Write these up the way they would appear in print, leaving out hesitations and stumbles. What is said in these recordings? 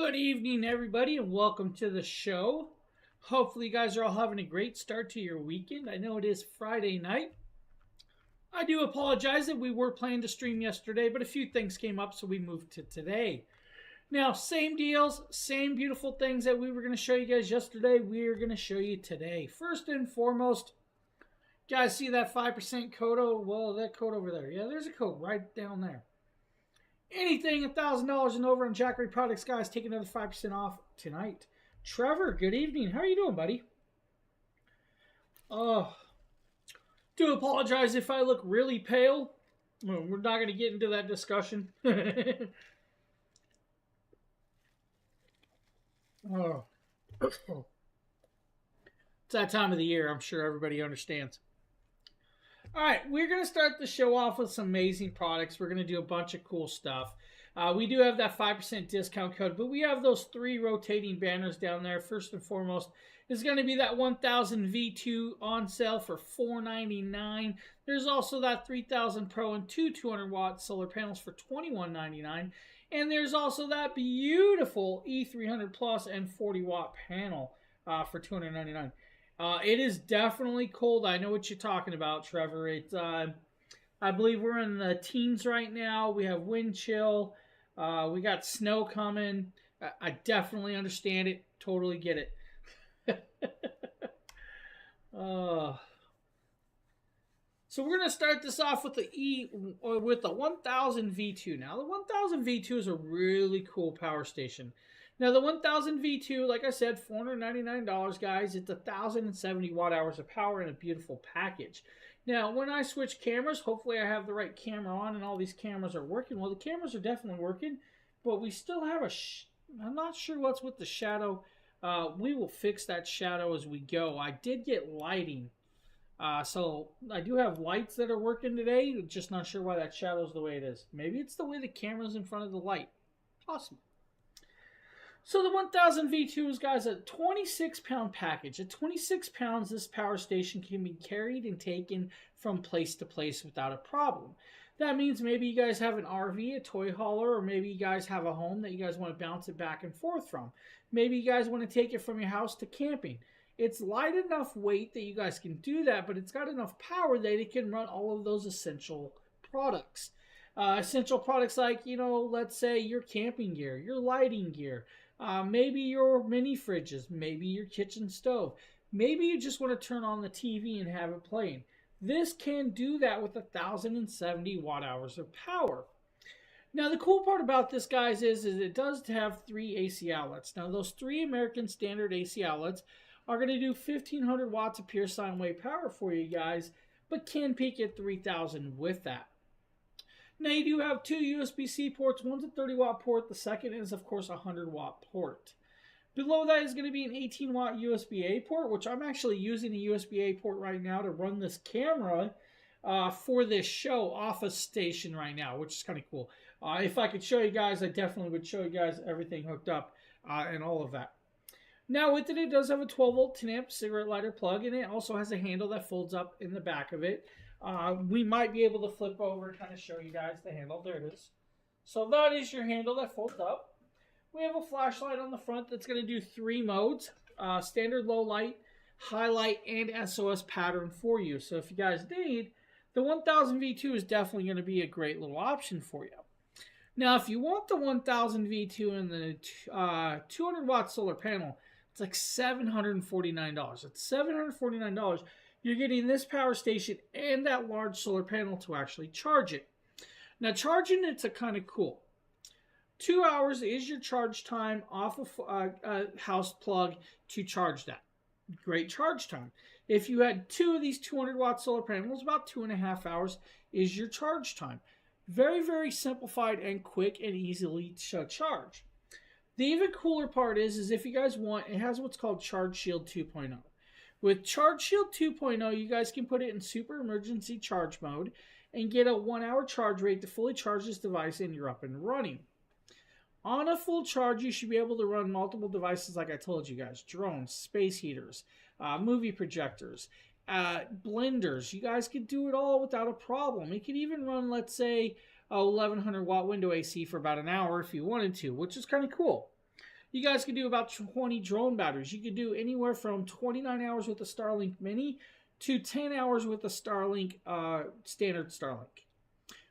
Good evening, everybody, and welcome to the show. Hopefully, you guys are all having a great start to your weekend. I know it is Friday night. I do apologize that we were planning to stream yesterday, but a few things came up, so we moved to today. Now, same deals, same beautiful things that we were going to show you guys yesterday, we are going to show you today. First and foremost, guys, see that 5% code? Well, that code over there. Yeah, there's a code right down there. Anything $1,000 and over on Jackery products, guys, take another 5% off tonight. Trevor, good evening. How are you doing, buddy? Do apologize if I look really pale. Well, we're not going to get into that discussion. Oh. It's that time of the year. I'm sure everybody understands. All right, we're going to start the show off with some amazing products. We're going to do a bunch of cool stuff. We do have that 5% discount code, but we have those 3 rotating banners down there. First and foremost is going to be that 1000 V2 on sale for $499. There's also that 3000 Pro and 2 200-watt solar panels for $21.99. And there's also that beautiful E300 Plus and 40-watt panel for $299. It is definitely cold. I know what you're talking about, Trevor. It's I believe we're in the teens right now. We have wind chill. We got snow coming. I definitely understand it. Totally get it. So we're going to start this off with the 1000 V2. Now, the 1000 V2 is a really cool power station. Now, the 1000 V2, like I said, $499, guys. It's 1,070 watt hours of power in a beautiful package. Now, when I switch cameras, hopefully I have the right camera on and all these cameras are working. Well, the cameras are definitely working, but we still have I'm not sure what's with the shadow. We will fix that shadow as we go. I did get lighting. So I do have lights that are working today. Just not sure why that shadow is the way it is. Maybe it's the way the camera's in front of the light. Possible. So the 1000 V2 is, guys, a 26-pound package. At 26 pounds, this power station can be carried and taken from place to place without a problem. That means maybe you guys have an RV, a toy hauler, or maybe you guys have a home that you guys want to bounce it back and forth from. Maybe you guys want to take it from your house to camping. It's light enough weight that you guys can do that, but it's got enough power that it can run all of those essential products. Essential products like, let's say your camping gear, your lighting gear, maybe your mini fridges, maybe your kitchen stove. Maybe you just want to turn on the TV and have it playing. This can do that with 1,070 watt hours of power. Now, the cool part about this, guys, is it does have 3 AC outlets. Now, those 3 American standard AC outlets are going to do 1,500 watts of pure sine wave power for you guys, but can peak at 3,000 with that. Now, you do have 2 USB-C ports. One's a 30-watt port. The second is, of course, a 100-watt port. Below that is going to be an 18-watt USB-A port, which I'm actually using a USB-A port right now to run this camera for this show off a station right now, which is kind of cool. If I could show you guys, I definitely would show you guys everything hooked up and all of that. Now, with it does have a 12-volt 10-amp cigarette lighter plug, and it also has a handle that folds up in the back of it. We might be able to flip over and kind of show you guys the handle. There it is. So that is your handle that folds up. We have a flashlight on the front that's going to do 3 modes. Standard low light, high light, and SOS pattern for you. So if you guys need, the 1000 V2 is definitely going to be a great little option for you. Now, if you want the 1000 V2 and the 200 watt solar panel, it's like $749. At $749, you're getting this power station and that large solar panel to actually charge it. Now, charging it's a kind of cool. 2 hours is your charge time off of a house plug to charge that. Great charge time. If you had 2 of these 200 watt solar panels, about 2.5 hours is your charge time. Very, very simplified and quick and easily to charge. The even cooler part is if you guys want, it has what's called Charge Shield 2.0. With Charge Shield 2.0, you guys can put it in super emergency charge mode and get a 1-hour charge rate to fully charge this device, and you're up and running. On a full charge, you should be able to run multiple devices like I told you guys. Drones, space heaters, movie projectors, blenders. You guys could do it all without a problem. It could even run, let's say, a 1100 watt window AC for about an hour if you wanted to, which is kind of cool. You guys can do about 20 drone batteries. You could do anywhere from 29 hours with the Starlink Mini to 10 hours with the Starlink, standard Starlink.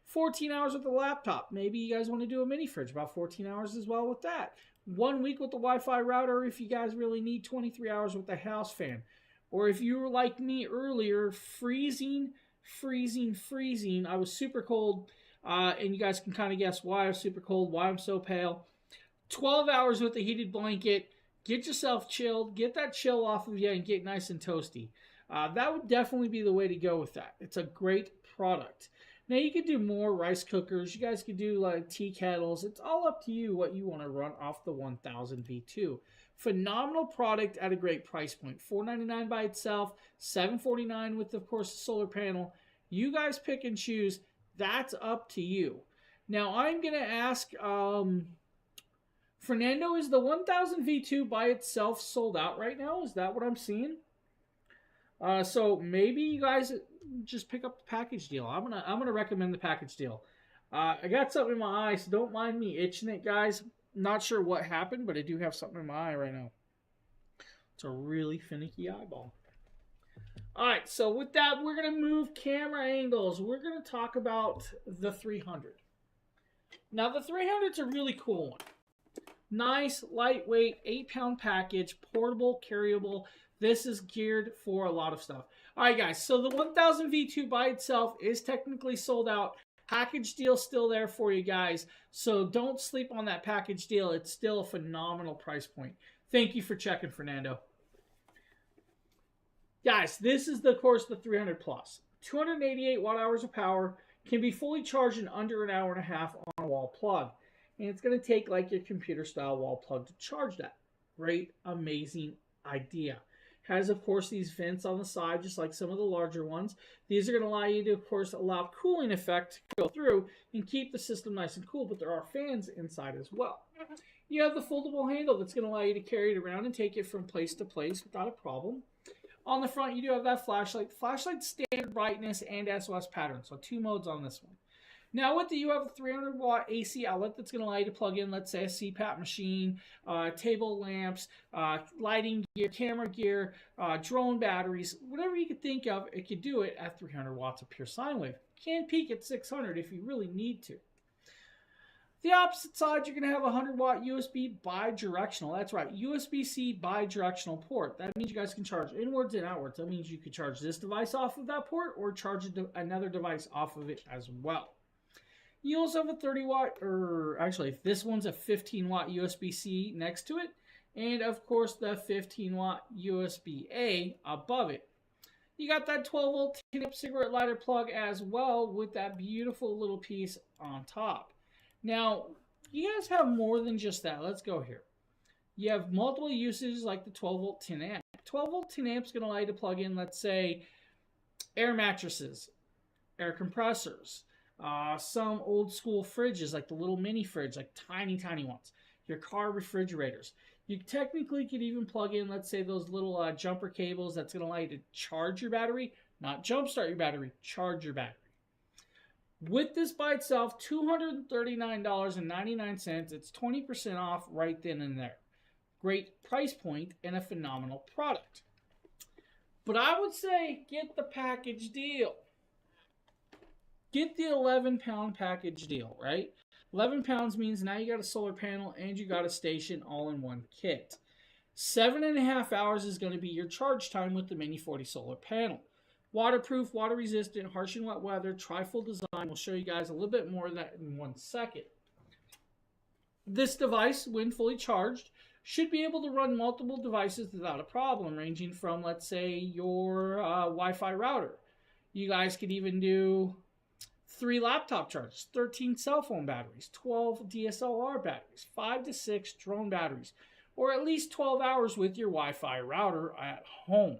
14 hours with the laptop. Maybe you guys want to do a mini fridge, about 14 hours as well with that. 1 week with the Wi-Fi router if you guys really need 23 hours with the house fan. Or if you were like me earlier, freezing. I was super cold, and you guys can kind of guess why I was super cold, why I'm so pale. 12 hours with a heated blanket. Get yourself chilled. Get that chill off of you and get nice and toasty. That would definitely be the way to go with that. It's a great product. Now, you could do more rice cookers. You guys could do like tea kettles. It's all up to you what you want to run off the 1000 V2. Phenomenal product at a great price point. $499 by itself, $749 with, of course, the solar panel. You guys pick and choose. That's up to you. Now, I'm going to ask Fernando, is the 1000 V2 by itself sold out right now? Is that what I'm seeing? So maybe you guys just pick up the package deal. I'm gonna recommend the package deal. I got something in my eye, so don't mind me itching it, guys. Not sure what happened, but I do have something in my eye right now. It's a really finicky eyeball. All right, so with that, we're gonna move camera angles. We're gonna talk about the 300. Now, the 300's a really cool one. Nice, lightweight, 8-pound package, portable, carryable. This is geared for a lot of stuff. All right, guys, so the 1000 V2 by itself is technically sold out. Package deal still there for you guys, so don't sleep on that package deal. It's still a phenomenal price point. Thank you for checking, Fernando. Guys, this is, of course, the 300 Plus. 288 watt-hours of power, can be fully charged in under an hour and a half on a wall plug. And it's going to take like your computer-style wall plug to charge that. Great, amazing idea. Has, of course, these vents on the side, just like some of the larger ones. These are going to allow you to, of course, allow cooling effect to go through and keep the system nice and cool, but there are fans inside as well. You have the foldable handle that's going to allow you to carry it around and take it from place to place without a problem. On the front, you do have that flashlight. Flashlight standard brightness and SOS pattern, so 2 modes on this one. Now with you have a 300 watt AC outlet that's going to allow you to plug in, let's say, a CPAP machine, table lamps, lighting gear, camera gear, drone batteries, whatever you could think of, it could do it at 300 watts of pure sine wave. Can peak at 600 if you really need to. The opposite side, you're going to have a 100 watt USB bi-directional. That's right, USB-C bi-directional port. That means you guys can charge inwards and outwards. That means you could charge this device off of that port or charge another device off of it as well. You also have a 30 watt, or actually this one's a 15 watt USB-C next to it, and of course the 15 watt USB-A above it. You got that 12 volt 10 amp cigarette lighter plug as well with that beautiful little piece on top. Now, you guys have more than just that. Let's go here. You have multiple uses like the 12 volt 10 amp. 12 volt 10 amp is going to allow you to plug in, let's say, air mattresses, air compressors, some old school fridges like the little mini fridge, like tiny ones, your car refrigerators. You technically could even plug in, let's say, those little jumper cables that's going to allow you to charge your battery, not jumpstart your battery, charge your battery. With this by itself, $239.99. It's 20% off right then and there. Great price point and a phenomenal product. But I would say get the package deal. Get the 11-pound package deal, right? 11 pounds means now you got a solar panel and you got a station all in one kit. 7.5 hours is going to be your charge time with the Mini 40 solar panel. Waterproof, water resistant, harsh and wet weather, trifold design. We'll show you guys a little bit more of that in 1 second. This device, when fully charged, should be able to run multiple devices without a problem, ranging from, let's say, your Wi-Fi router. You guys could even do 3 laptop chargers, 13 cell phone batteries, 12 DSLR batteries, 5 to 6 drone batteries, or at least 12 hours with your Wi-Fi router at home.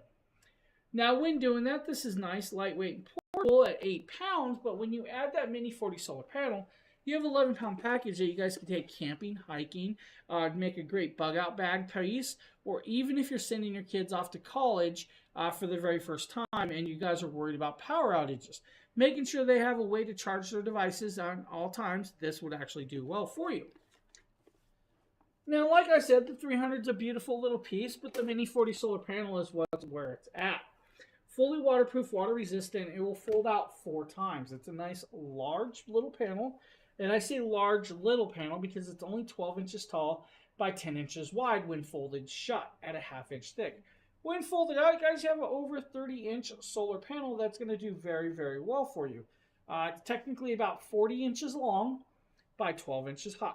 Now, when doing that, this is nice, lightweight, and portable at 8 pounds, but when you add that Mini 40 solar panel, you have an 11-pound package that you guys can take camping, hiking, make a great bug-out bag piece, or even if you're sending your kids off to college for the very first time and you guys are worried about power outages, making sure they have a way to charge their devices on all times, this would actually do well for you. Now, like I said, the 300 is a beautiful little piece, but the Mini 40 solar panel is where it's at. Fully waterproof, water resistant. It will fold out 4 times. It's a nice large little panel. And I say large little panel because it's only 12 inches tall by 10 inches wide when folded shut at a ½ inch thick. When folded out, guys, you have an over 30-inch solar panel that's going to do very, very well for you. It's technically about 40 inches long by 12 inches high.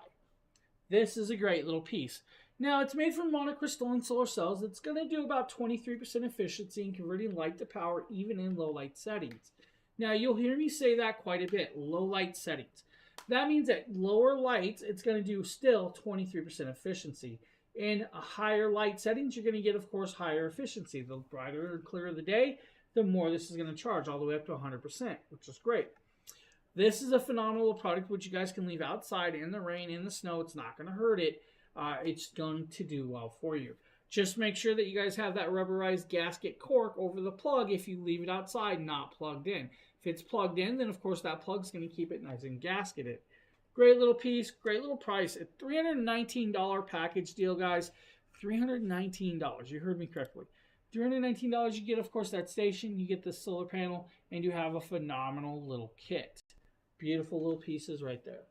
This is a great little piece. Now, it's made from monocrystalline solar cells. It's going to do about 23% efficiency in converting light to power, even in low light settings. Now, you'll hear me say that quite a bit, low light settings. That means at lower lights, it's going to do still 23% efficiency. In higher light settings, you're going to get, of course, higher efficiency. The brighter and clearer the day, the more this is going to charge, all the way up to 100%, which is great. This is a phenomenal product which you guys can leave outside in the rain, in the snow. It's not going to hurt it. It's going to do well for you. Just make sure that you guys have that rubberized gasket cork over the plug if you leave it outside, not plugged in. If it's plugged in, then of course that plug's going to keep it nice and gasketed. Great little piece, great little price. A $319 package deal, guys. $319. You heard me correctly. $319, you get, of course, that station, you get the solar panel, and you have a phenomenal little kit. Beautiful little pieces right there.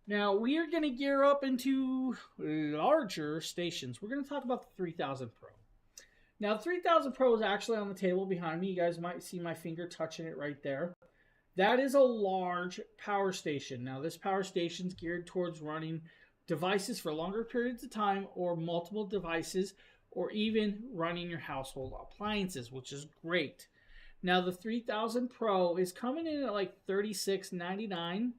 Now, we are going to gear up into larger stations. We're going to talk about the 3000 Pro. Now, the 3000 Pro is actually on the table behind me. You guys might see my finger touching it right there. That is a large power station. Now, this power station is geared towards running devices for longer periods of time, or multiple devices, or even running your household appliances, which is great. Now, the 3000 Pro is coming in at like $36.99.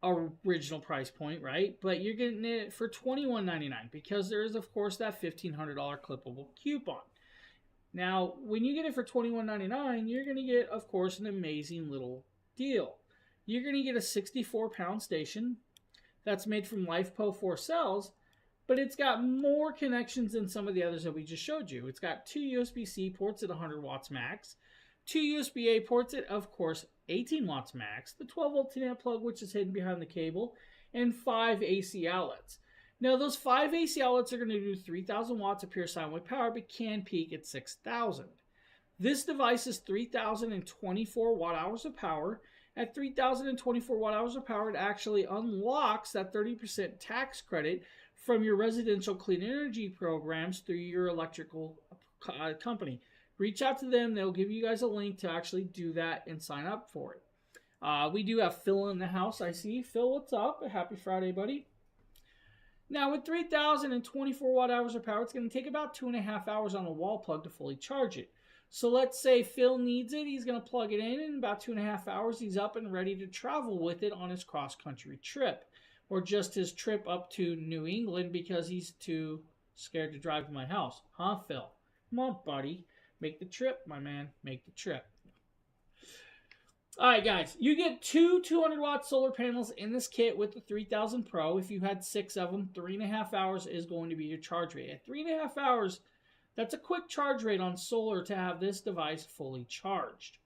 Original price point, right? But you're getting it for $21.99 because there is, of course, that $1,500 clippable coupon. Now, when you get it for $21.99, you're going to get, of course, an amazing little deal. You're going to get a 64-pound station that's made from LiFePO 4 cells, but it's got more connections than some of the others that we just showed you. It's got 2 USB-C ports at 100 watts max, 2 USB-A ports at, of course, 18 watts max, the 12-volt 10-amp plug, which is hidden behind the cable, and 5 AC outlets. Now, those 5 AC outlets are going to do 3,000 watts of pure sine wave power, but can peak at 6,000. This device is 3,024 watt-hours of power. At 3,024 watt-hours of power, it actually unlocks that 30% tax credit from your residential clean energy programs through your electrical company. Reach out to them. They'll give you guys a link to actually do that and sign up for it. We do have Phil in the house. I see. Phil, what's up? Happy Friday, buddy. Now, with 3,024 watt-hours of power, it's going to take about 2.5 hours on a wall plug to fully charge it. So let's say Phil needs it. He's going to plug it in about 2.5 hours. He's up and ready to travel with it on his cross-country trip, or just his trip up to New England because he's too scared to drive to my house. Huh, Phil? Come on, buddy. Make the trip, my man. Make the trip. All right, guys. You get 2 200-watt solar panels in this kit with the 3000 Pro. If you had 6 of them, 3.5 hours is going to be your charge rate. At 3.5 hours, that's a quick charge rate on solar to have this device fully charged.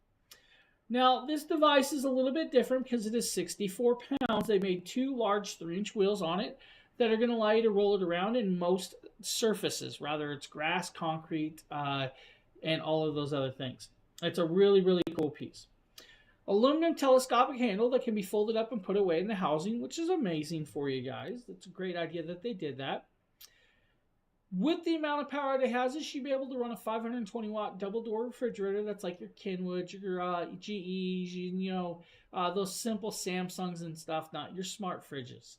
Now, this device is a little bit different because it is 64 pounds. They made 2 large 3-inch wheels on it that are going to allow you to roll it around in most surfaces, whether it's grass, concrete, and all of those other things. It's a really, really cool piece. Aluminum telescopic handle that can be folded up and put away in the housing, which is amazing for you guys. It's a great idea that they did that. With the amount of power it has, it should be able to run a 520-watt double-door refrigerator. That's like your Kenwood, your GEs, those simple Samsungs and stuff, not your smart fridges.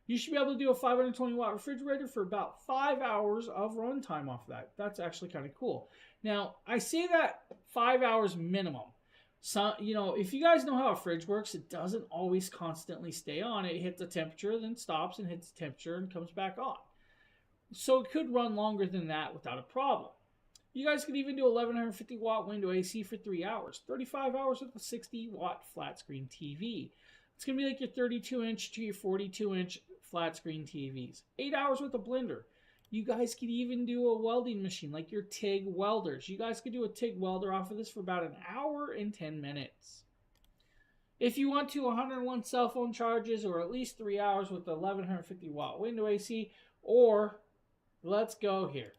You should be able to do a 520-watt refrigerator for about 5 hours of runtime off that. That's actually kind of cool. Now, I say that 5 hours minimum. So, if you guys know how a fridge works, it doesn't always constantly stay on. It hits a temperature, then stops and hits a temperature and comes back on. So it could run longer than that without a problem. You guys could even do 1150 watt window AC for 3 hours. 35 hours with a 60 watt flat screen TV. It's going to be like your 32-inch to your 42-inch flat screen TVs. 8 hours with a blender. You guys could even do a welding machine like your TIG welders. You guys could do a TIG welder off of this for about 1 hour and 10 minutes. If you want to, 101 cell phone charges or at least 3 hours with the 1150 watt window AC, or let's go here.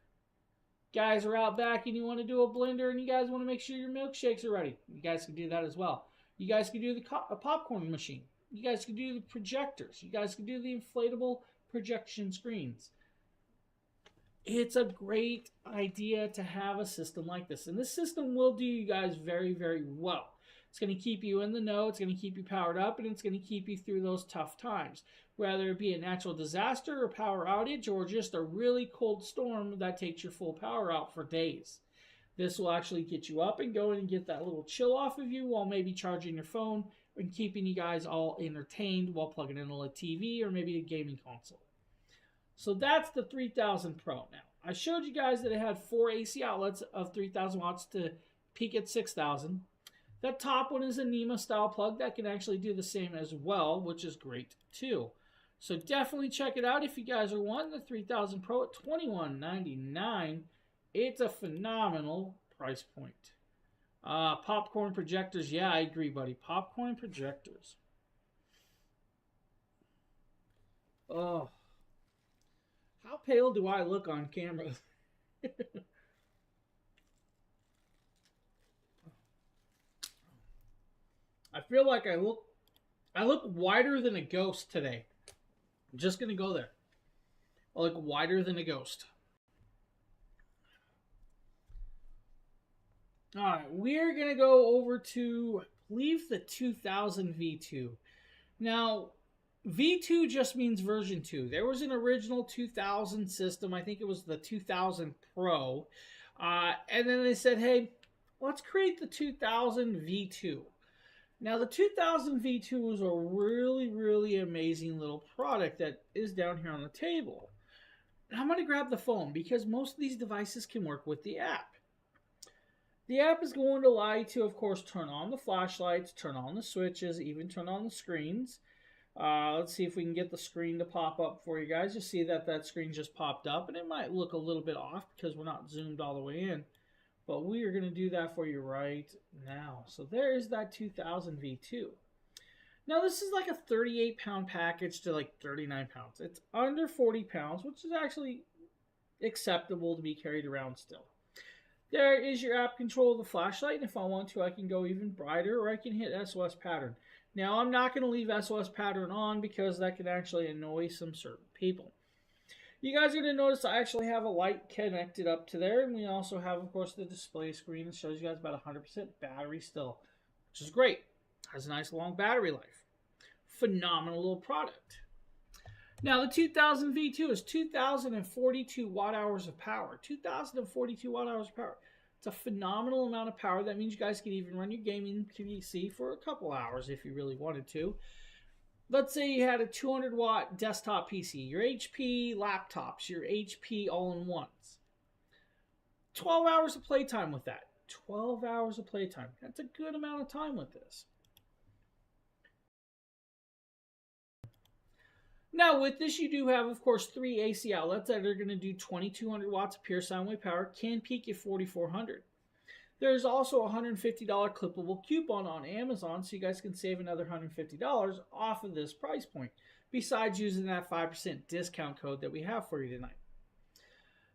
Guys are out back and you want to do a blender and you guys want to make sure your milkshakes are ready. You guys can do that as well. You guys can do the popcorn machine. You guys can do the projectors. You guys can do the inflatable projection screens. It's a great idea to have a system like this. And this system will do you guys very, very well. It's going to keep you in the know, it's going to keep you powered up, and it's going to keep you through those tough times. Whether it be a natural disaster or power outage or just a really cold storm that takes your full power out for days. This will actually get you up and going and get that little chill off of you while maybe charging your phone and keeping you guys all entertained while plugging in a TV or maybe a gaming console. So that's the 3000 Pro. Now, I showed you guys that it had 4 AC outlets of 3000 watts to peak at 6000. That top one is a NEMA style plug that can actually do the same as well, which is great too. So definitely check it out if you guys are wanting the 3000 Pro at $21.99. It's a phenomenal price point. Popcorn projectors. Yeah, I agree, buddy. Popcorn projectors. Oh. How pale do I look on camera? I feel like I look whiter than a ghost today. I'm just going to go there. I look whiter than a ghost. All right, we're going to go over to, I believe, the 2000 V2. Now, V2 just means version 2. There was an original 2000 system. I think it was the 2000 Pro. And then they said, hey, let's create the 2000 V2. Now, the 2000 V2 was a really, really amazing little product that is down here on the table. And I'm going to grab the phone because most of these devices can work with the app. The app is going to allow you to, of course, turn on the flashlights, turn on the switches, even turn on the screens. Let's see if we can get the screen to pop up for you guys. You see that that screen just popped up, and it might look a little bit off because we're not zoomed all the way in. But we are going to do that for you right now. So there is that 2000 V2. Now this is like a 38-pound package to like 39 pounds. It's under 40 pounds, which is actually acceptable to be carried around still. There is your app control of the flashlight. And if I want to, I can go even brighter or I can hit SOS pattern. Now I'm not going to leave SOS pattern on because that can actually annoy some certain people. You guys are going to notice I actually have a light connected up to there. And we also have, of course, the display screen that shows you guys about 100% battery still, which is great. Has a nice long battery life. Phenomenal little product. Now, the 2000 V2 is 2,042 watt-hours of power. 2,042 watt-hours of power. It's a phenomenal amount of power. That means you guys can even run your gaming PC for a couple hours if you really wanted to. Let's say you had a 200-watt desktop PC, your HP laptops, your HP all-in-ones. 12 hours of playtime with that. 12 hours of playtime. That's a good amount of time with this. Now, with this, you do have, of course, 3 AC outlets that are going to do 2,200 watts of pure sound wave power, can peak at 4,400. There's also a $150 clippable coupon on Amazon, so you guys can save another $150 off of this price point, besides using that 5% discount code that we have for you tonight.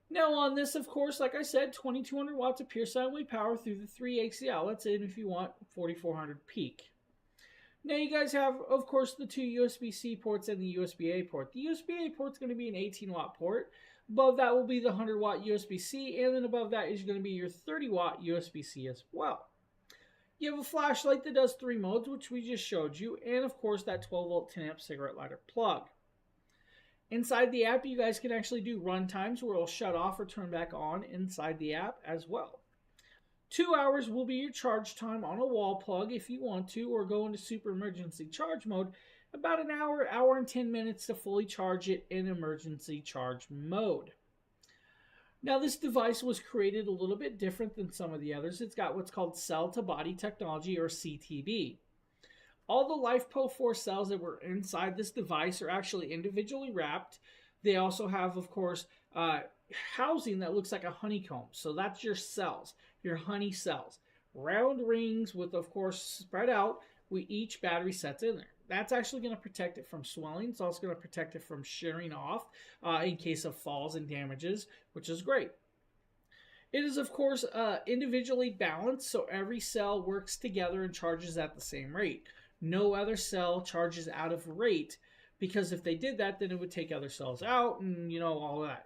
Now, on this, of course, like I said, 2,200 watts of pure sound wave power through the 3 AC outlets, and if you want, 4,400 peak. Now you guys have, of course, the 2 USB-C ports and the USB-A port. The USB-A port is going to be an 18-watt port. Above that will be the 100-watt USB-C, and then above that is going to be your 30-watt USB-C as well. You have a flashlight that does 3 modes, which we just showed you, and of course that 12-volt 10-amp cigarette lighter plug. Inside the app, you guys can actually do run times where it'll shut off or turn back on inside the app as well. 2 hours will be your charge time on a wall plug if you want to, or go into super emergency charge mode. About an hour, hour and 10 minutes to fully charge it in emergency charge mode. Now this device was created a little bit different than some of the others. It's got what's called cell to body technology, or CTB. All the LiFePO4 cells that were inside this device are actually individually wrapped. They also have, of course, housing that looks like a honeycomb. So that's your cells, your honey cells. Round rings with, of course, spread out each battery set's in there. That's actually going to protect it from swelling. It's also going to protect it from shearing off in case of falls and damages, which is great. It is, of course, individually balanced, so every cell works together and charges at the same rate. No other cell charges out of rate, because if they did that, then it would take other cells out, and all that.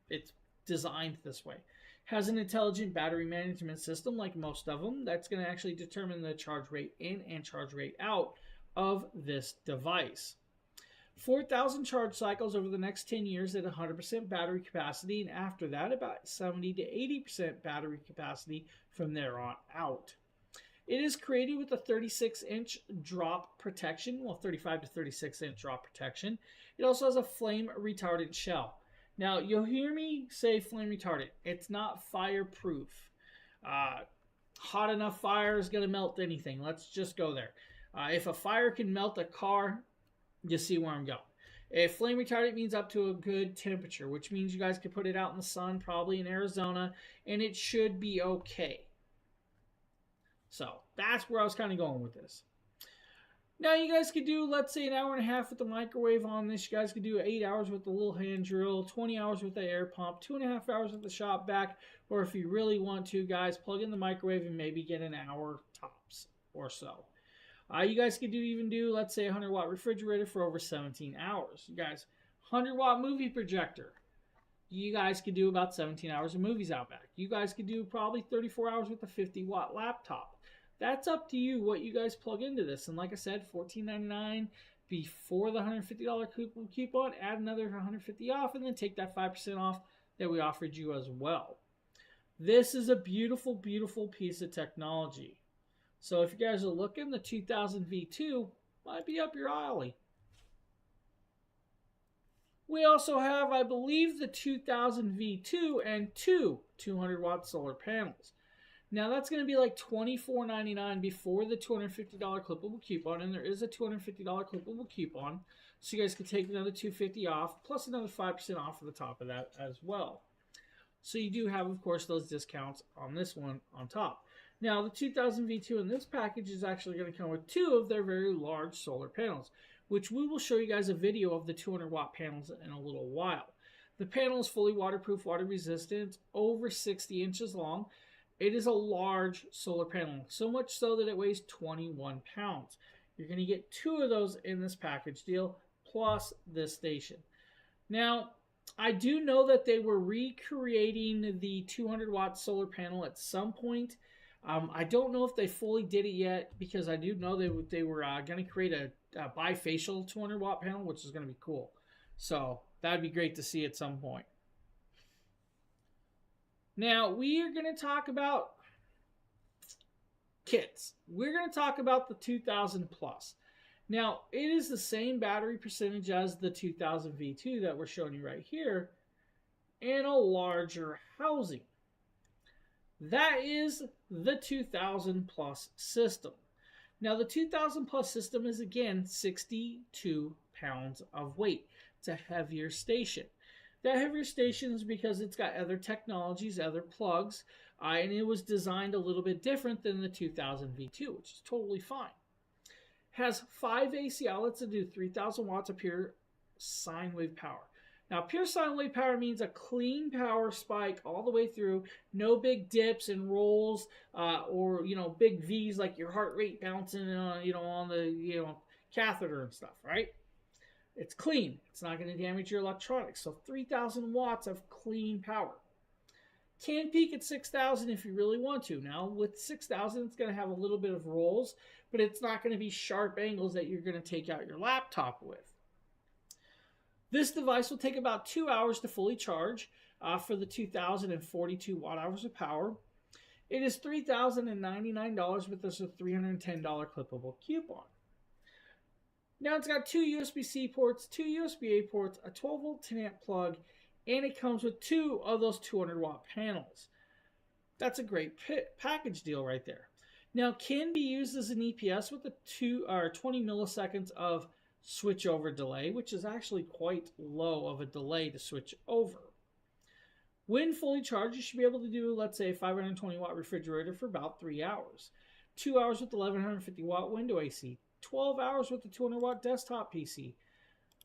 It's designed this way. Has an intelligent battery management system, like most of them, that's going to actually determine the charge rate in and charge rate out of this device. 4,000 charge cycles over the next 10 years at 100% battery capacity, and after that, about 70 to 80% battery capacity from there on out. It is created with a 36-inch drop protection, 35 to 36-inch drop protection. It also has a flame retardant shell. Now, you'll hear me say flame retardant. It's not fireproof. Hot enough fire is going to melt anything. Let's just go there. If a fire can melt a car, you see where I'm going. A flame retardant means up to a good temperature, which means you guys could put it out in the sun, probably in Arizona, and it should be okay. So that's where I was kind of going with this. Now you guys could do, let's say, an hour and a half with the microwave on this. You guys could do 8 hours with the little hand drill, 20 hours with the air pump, 2.5 hours with the shop vac, or if you really want to, guys, plug in the microwave and maybe get an hour tops or so. You guys could even do, let's say, a 100-watt refrigerator for over 17 hours. You guys, 100-watt movie projector. You guys could do about 17 hours of movies out back. You guys could do probably 34 hours with a 50-watt laptop. That's up to you what you guys plug into this. And like I said, $14.99 before the $150 coupon. Add another $150 off, and then take that 5% off that we offered you as well. This is a beautiful, beautiful piece of technology. So if you guys are looking, the 2000 V2 might be up your alley. We also have, I believe, the 2000 V2 and two 200-watt solar panels. Now that's going to be like $24.99 before the $250 clippable coupon, and there is a $250 clippable coupon, so you guys can take another $250 off, plus another 5% off of the top of that as well. So you do have, of course, those discounts on this one on top. Now, the 2000 V2 in this package is actually going to come with two of their very large solar panels, which we will show you guys a video of the 200-watt panels in a little while. The panel is fully waterproof, water resistant, over 60 inches long. It is a large solar panel, so much so that it weighs 21 pounds. You're going to get two of those in this package deal, plus this station. Now, I do know that they were recreating the 200-watt solar panel at some point. I don't know if they fully did it yet, because I do know they were going to create a bifacial 200-watt panel, which is going to be cool. So that'd be great to see at some point. Now, we are going to talk about kits. We're going to talk about the 2000 Plus. Now, it is the same battery percentage as the 2000 V2 that we're showing you right here, and a larger housing. That is the 2000 Plus system. Now, the 2000 Plus system is, again, 62 pounds of weight. It's a heavier station. That heavier station is because it's got other technologies, other plugs, and it was designed a little bit different than the 2000 V2, which is totally fine. Has 5 AC outlets that do 3,000 watts of pure sine wave power. Now, pure sine wave power means a clean power spike all the way through, no big dips and rolls, or big V's like your heart rate bouncing, on the catheter and stuff, right? It's clean. It's not going to damage your electronics. So 3,000 watts of clean power. Can peak at 6,000 if you really want to. Now, with 6,000, it's going to have a little bit of rolls, but it's not going to be sharp angles that you're going to take out your laptop with. This device will take about 2 hours to fully charge for the 2,042 watt hours of power. It is $3,099 with this $310 clippable coupon. Now it's got two USB-C ports, two USB-A ports, a 12-volt 10-amp plug, and it comes with two of those 200-watt panels. That's a great package deal right there. Now, can be used as an EPS with a 20 milliseconds of switchover delay, which is actually quite low of a delay to switch over. When fully charged, you should be able to do, let's say, a 520-watt refrigerator for about 3 hours. 2 hours with 1150 watt window AC, 12 hours with the 200 watt desktop PC.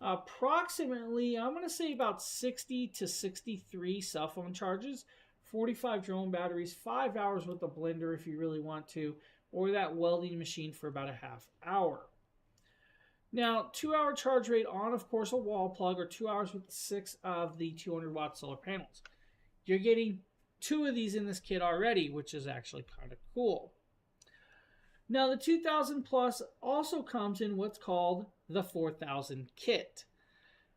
Approximately, I'm going to say about 60 to 63 cell phone charges, 45 drone batteries, 5 hours with a blender if you really want to, or that welding machine for about a half hour. Now, 2-hour charge rate on, of course, a wall plug, or 2 hours with 6 of the 200 watt solar panels. You're getting 2 of these in this kit already, which is actually kind of cool. Now, the 2000 Plus also comes in what's called the 4000 kit.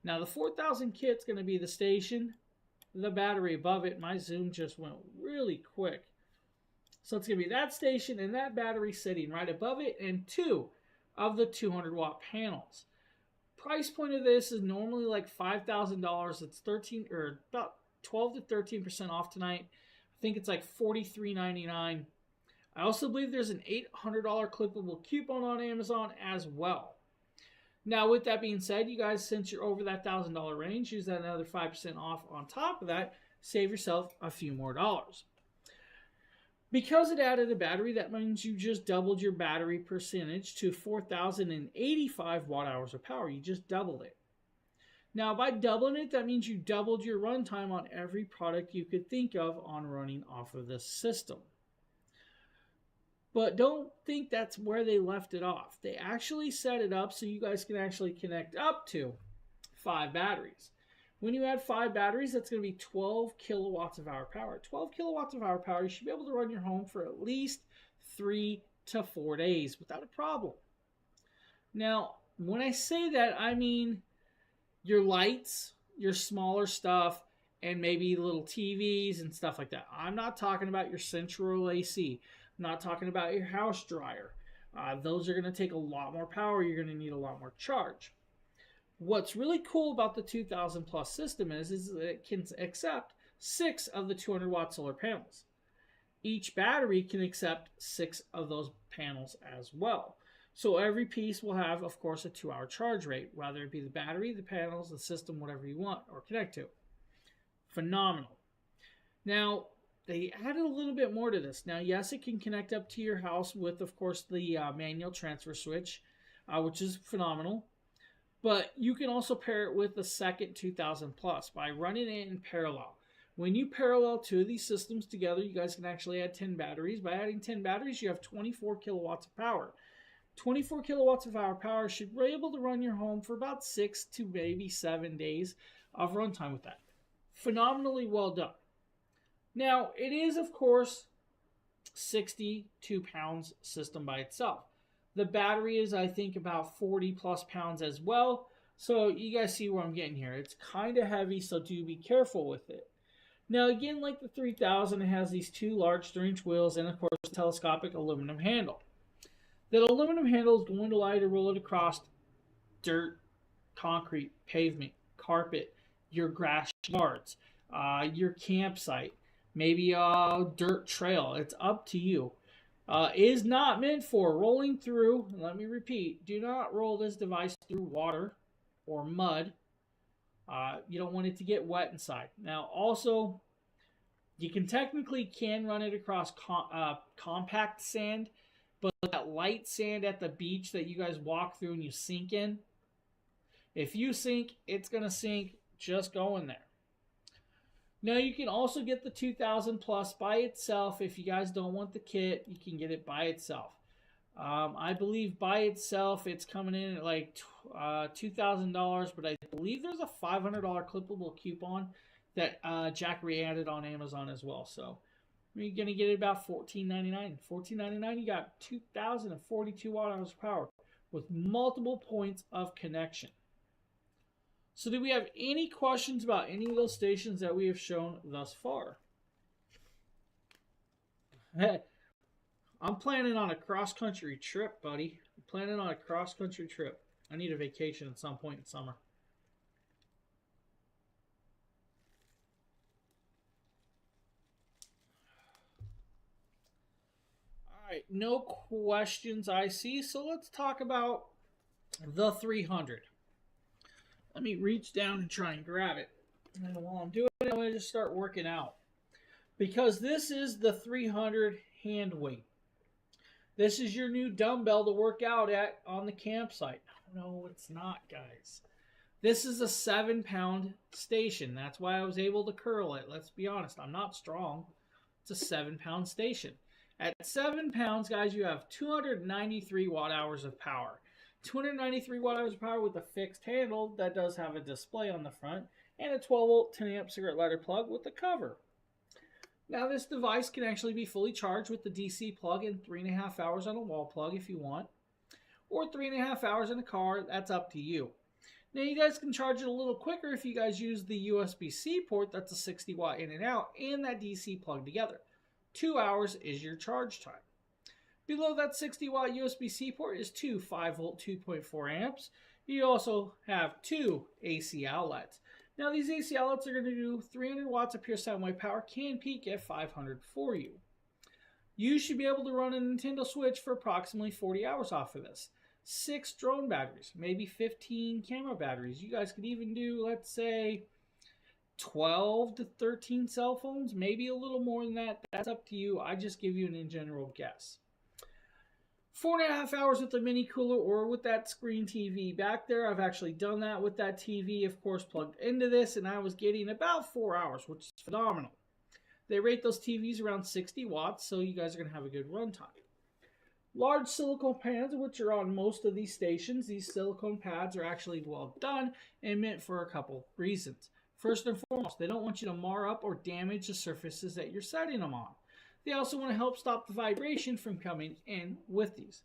Now, the 4000 kit's going to be the station, the battery above it. My zoom just went really quick. So it's going to be that station and that battery sitting right above it, and 2 of the 200 watt panels. Price point of this is normally like $5,000. It's 13 or about 12 to 13% off tonight. I think it's like $43.99. I also believe there's an $800 clippable coupon on Amazon as well. Now, with that being said, you guys, since you're over that $1,000 range, use that another 5% off on top of that. Save yourself a few more dollars. Because it added a battery, that means you just doubled your battery percentage to 4,085 watt hours of power. You just doubled it. Now, by doubling it, that means you doubled your runtime on every product you could think of on running off of this system. But don't think that's where they left it off. They actually set it up so you guys can actually connect up to 5 batteries. When you add 5 batteries, that's going to be 12 kilowatts of hour power. 12 kilowatts of hour power, you should be able to run your home for at least 3 to 4 days without a problem. Now, when I say that, I mean your lights, your smaller stuff, and maybe little TVs and stuff like that. I'm not talking about your central AC. I'm not talking about your house dryer. Those are going to take a lot more power. You're going to need a lot more charge. What's really cool about the 2000 Plus system is that it can accept 6 of the 200 watt solar panels. Each battery can accept 6 of those panels as well. So every piece will have, of course, a 2-hour charge rate, whether it be the battery, the panels, the system, whatever you want or connect to. Phenomenal. Now, they added a little bit more to this. Now, yes, it can connect up to your house with, of course, the manual transfer switch, which is phenomenal. But you can also pair it with the second 2000 Plus by running it in parallel. When you parallel 2 of these systems together, you guys can actually add 10 batteries. By adding 10 batteries, you have 24 kilowatts of power. 24 kilowatts of hour power should be able to run your home for about 6 to maybe 7 days of runtime with that. Phenomenally well done. Now, it is, of course, 62 pounds system by itself. The battery is, I think, about 40 plus pounds as well. So you guys see where I'm getting here. It's kind of heavy, so do be careful with it. Now, again, like the 3000, it has these 2 large 3-inch wheels and, of course, a telescopic aluminum handle. That aluminum handle is going to allow you to roll it across dirt, concrete, pavement, carpet, your grass yards, your campsite, maybe a dirt trail. It's up to you. Is not meant for rolling through, let me repeat, do not roll this device through water or mud. You don't want it to get wet inside. Now, also, you can run it across compact sand, but that light sand at the beach that you guys walk through and you sink in, if you sink, it's going to sink just going there. Now, you can also get the 2000 Plus by itself. If you guys don't want the kit, you can get it by itself. I believe by itself, it's coming in at like $2,000, but I believe there's a $500 clippable coupon that Jackery added on Amazon as well. So you're going to get it about $14.99. $14.99, you got 2,042 watt hours of power with multiple points of connection. So do we have any questions about any of those stations that we have shown thus far? Hey, I'm planning on a cross-country trip, buddy. I'm planning on a cross-country trip. I need a vacation at some point in summer. All right, no questions I see. So let's talk about the 300. Let me reach down and try and grab it. And while I'm doing it, I'm going to just start working out. Because this is the 300 hand weight. This is your new dumbbell to work out at on the campsite. No, it's not, guys. This is a 7-pound station. That's why I was able to curl it. Let's be honest, I'm not strong. It's a 7-pound station. At 7 pounds, guys, you have 293 watt hours of power. 293 watt hours of power with a fixed handle that does have a display on the front and a 12 volt 10 amp cigarette lighter plug with the cover. Now, this device can actually be fully charged with the DC plug in 3.5 hours on a wall plug if you want, or 3.5 hours in a car. That's up to you. Now, you guys can charge it a little quicker if you guys use the USB-C port. That's a 60 watt in and out, and that DC plug together. 2 hours is your charge time. Below that 60 watt USB-C port is two 5 volt 2.4 amps. You also have two AC outlets. Now, these AC outlets are going to do 300 watts of pure sound wave power, can peak at 500 for you. You should be able to run a Nintendo Switch for approximately 40 hours off of this. 6 drone batteries, maybe 15 camera batteries. You guys could even do, let's say, 12 to 13 cell phones, maybe a little more than that. That's up to you. I just give you an in general guess. 4.5 hours with the mini cooler or with that screen TV back there. I've actually done that with that TV, of course, plugged into this, and I was getting about 4 hours, which is phenomenal. They rate those TVs around 60 watts, so you guys are going to have a good runtime. Large silicone pads, which are on most of these stations. These silicone pads are actually well done and meant for a couple reasons. First and foremost, they don't want you to mar up or damage the surfaces that you're setting them on. They also want to help stop the vibration from coming in with these.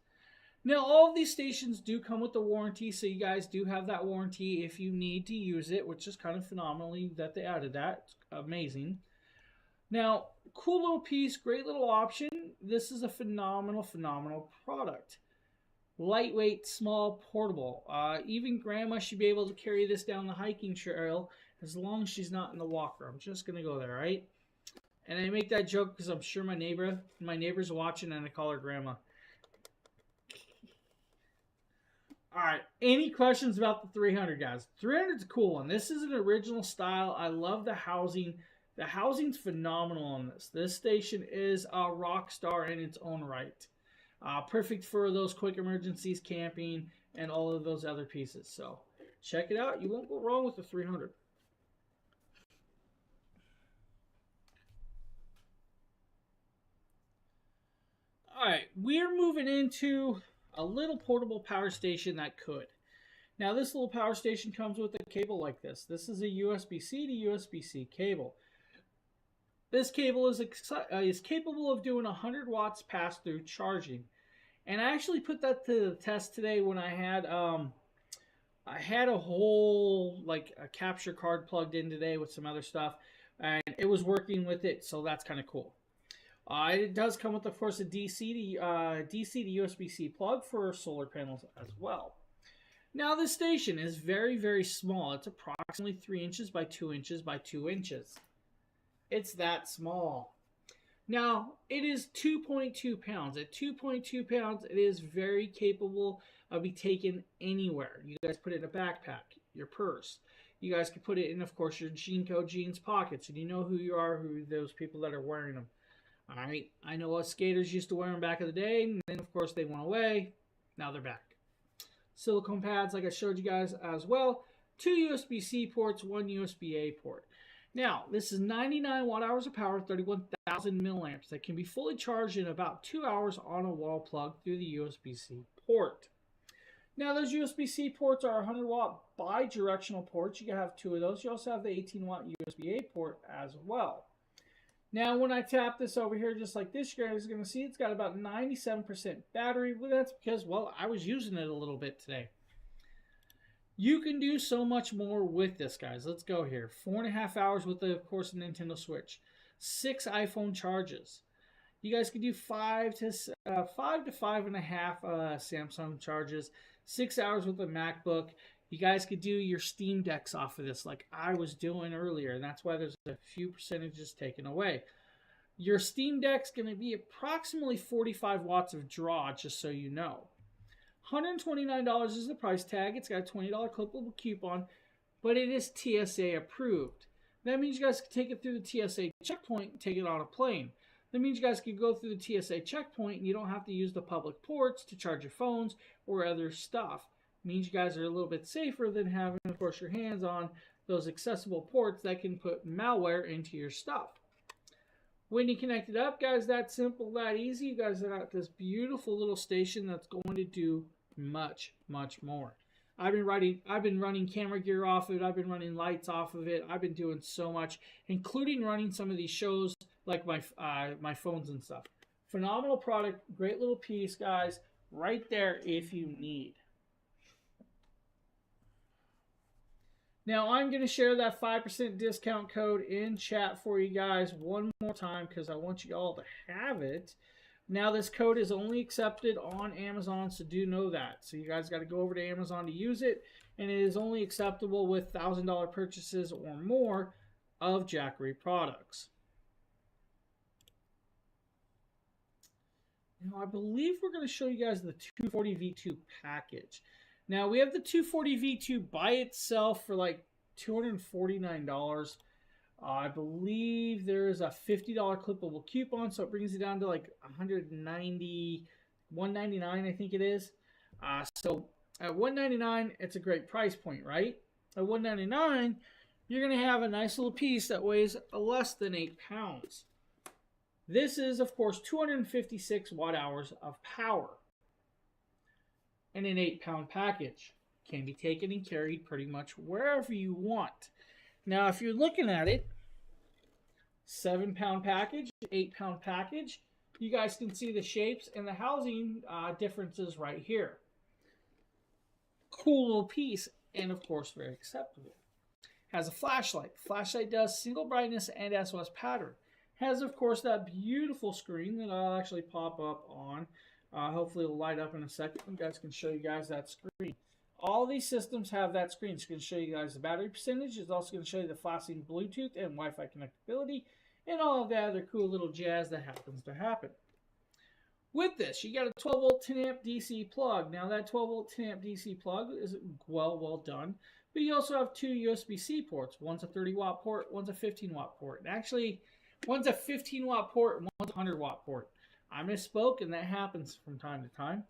Now, all of these stations do come with a warranty, so you guys do have that warranty if you need to use it, which is kind of phenomenally that they added that. It's amazing. Now, cool little piece, great little option. This is a phenomenal, phenomenal product. Lightweight, small, portable. Even grandma should be able to carry this down the hiking trail as long as she's not in the walker. I'm just going to go there, right? And I make that joke because I'm sure my neighbor's watching and I call her grandma. Alright, any questions about the 300, guys? 300 is a cool one. This is an original style. I love the housing. The housing's phenomenal on this. This station is a rock star in its own right. Perfect for those quick emergencies, camping, and all of those other pieces. So check it out. You won't go wrong with the 300. Alright, we're moving into a little portable power station that could. Now, this little power station comes with a cable like this. This is a USB-C to USB-C cable. This cable is capable of doing 100 watts pass-through charging. And I actually put that to the test today when I had a whole a capture card plugged in today with some other stuff, and it was working with it, so that's kind of cool. It does come with, of course, a DC to USB-C plug for solar panels as well. Now, this station is very, very small. It's approximately 3 inches by 2 inches by 2 inches. It's that small. Now, it is 2.2 pounds. At 2.2 pounds, it is very capable of being taken anywhere. You guys put it in a backpack, your purse. You guys can put it in, of course, your Jeanco jeans pockets, and you know who you are, who those people that are wearing them. All right, I know us skaters used to wear them back in the day, and then, of course, they went away. Now they're back. Silicone pads, like I showed you guys as well. 2 USB-C ports, 1 USB-A port. Now, this is 99 watt hours of power, 31,000 milliamps that can be fully charged in about 2 hours on a wall plug through the USB-C port. Now, those USB-C ports are 100 watt bi-directional ports. You can have 2 of those. You also have the 18 watt USB-A port as well. Now, when I tap this over here, just like this, you guys are going to see it's got about 97% battery. Well, that's because, well, I was using it a little bit today. You can do so much more with this, guys. Let's go here. 4.5 hours with, of course, a Nintendo Switch. 6 iPhone charges. You guys can do 5 to 5.5 Samsung charges. 6 hours with a MacBook. You guys could do your Steam Decks off of this like I was doing earlier, and that's why there's a few percentages taken away. Your Steam Deck's going to be approximately 45 watts of draw, just so you know. $129 is the price tag. It's got a $20 clippable coupon, but it is TSA approved. That means you guys can take it through the TSA checkpoint and take it on a plane. That means you guys can go through the TSA checkpoint and you don't have to use the public ports to charge your phones or other stuff. It means you guys are a little bit safer than having, of course, your hands on those accessible ports that can put malware into your stuff. When you connect it up, guys, that simple, that easy, you guys are at this beautiful little station that's going to do much, much more. I've been running camera gear off of it. I've been running lights off of it. I've been doing so much, including running some of these shows like my phones and stuff. Phenomenal product, great little piece, guys. Right there if you need. Now I'm going to share that 5% discount code in chat for you guys one more time because I want you all to have it. Now this code is only accepted on Amazon, so do know that. So you guys got to go over to Amazon to use it, and it is only acceptable with $1,000 purchases or more of Jackery products. Now I believe we're going to show you guys the 240 V2 package. Now we have the 240 V2 by itself for like $249. I believe there is a $50 clippable coupon, so it brings it down to like $199, I think it is. So at $199, it's a great price point, right? At $199, you're going to have a nice little piece that weighs less than 8 pounds. This is, of course, 256 watt hours of power in an 8-pound package. Can be taken and carried pretty much wherever you want. Now, if you're looking at it, 7-pound package, 8-pound package, you guys can see the shapes and the housing differences right here. Cool little piece, and of course, very acceptable. Has a flashlight. Flashlight does single brightness and SOS pattern. Has, of course, that beautiful screen that I'll actually pop up on. Hopefully it'll light up in a second. You guys can show you guys that screen. All these systems have that screen. It's going to show you guys the battery percentage. It's also going to show you the flashing Bluetooth and Wi-Fi connectability and all of that other cool little jazz that happens to happen. With this, you got a 12-volt 10-amp DC plug. Now that 12-volt 10-amp DC plug is well done. But you also have 2 USB-C ports. One's a 30-watt port, one's a 15-watt port. And actually, one's a 15-watt port and one's a 100-watt port. I misspoke, and that happens from time to time.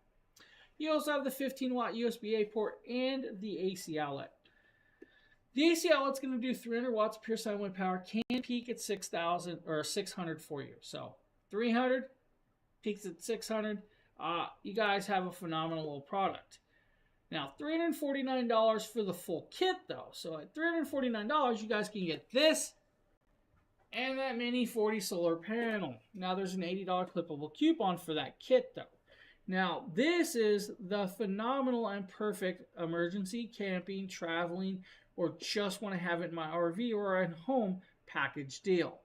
You also have the 15-watt USB-A port and the AC outlet. The AC outlet's going to do 300 watts of pure sine wave power. Can peak at 6,000 or 600 for you. So 300 peaks at 600. You guys have a phenomenal little product. Now $349 for the full kit though. So at $349, you guys can get this and that mini 40 solar panel. Now there's an $80 clippable coupon for that kit though. Now this is the phenomenal and perfect emergency camping, traveling, or just want to have it in my RV or at home package deal.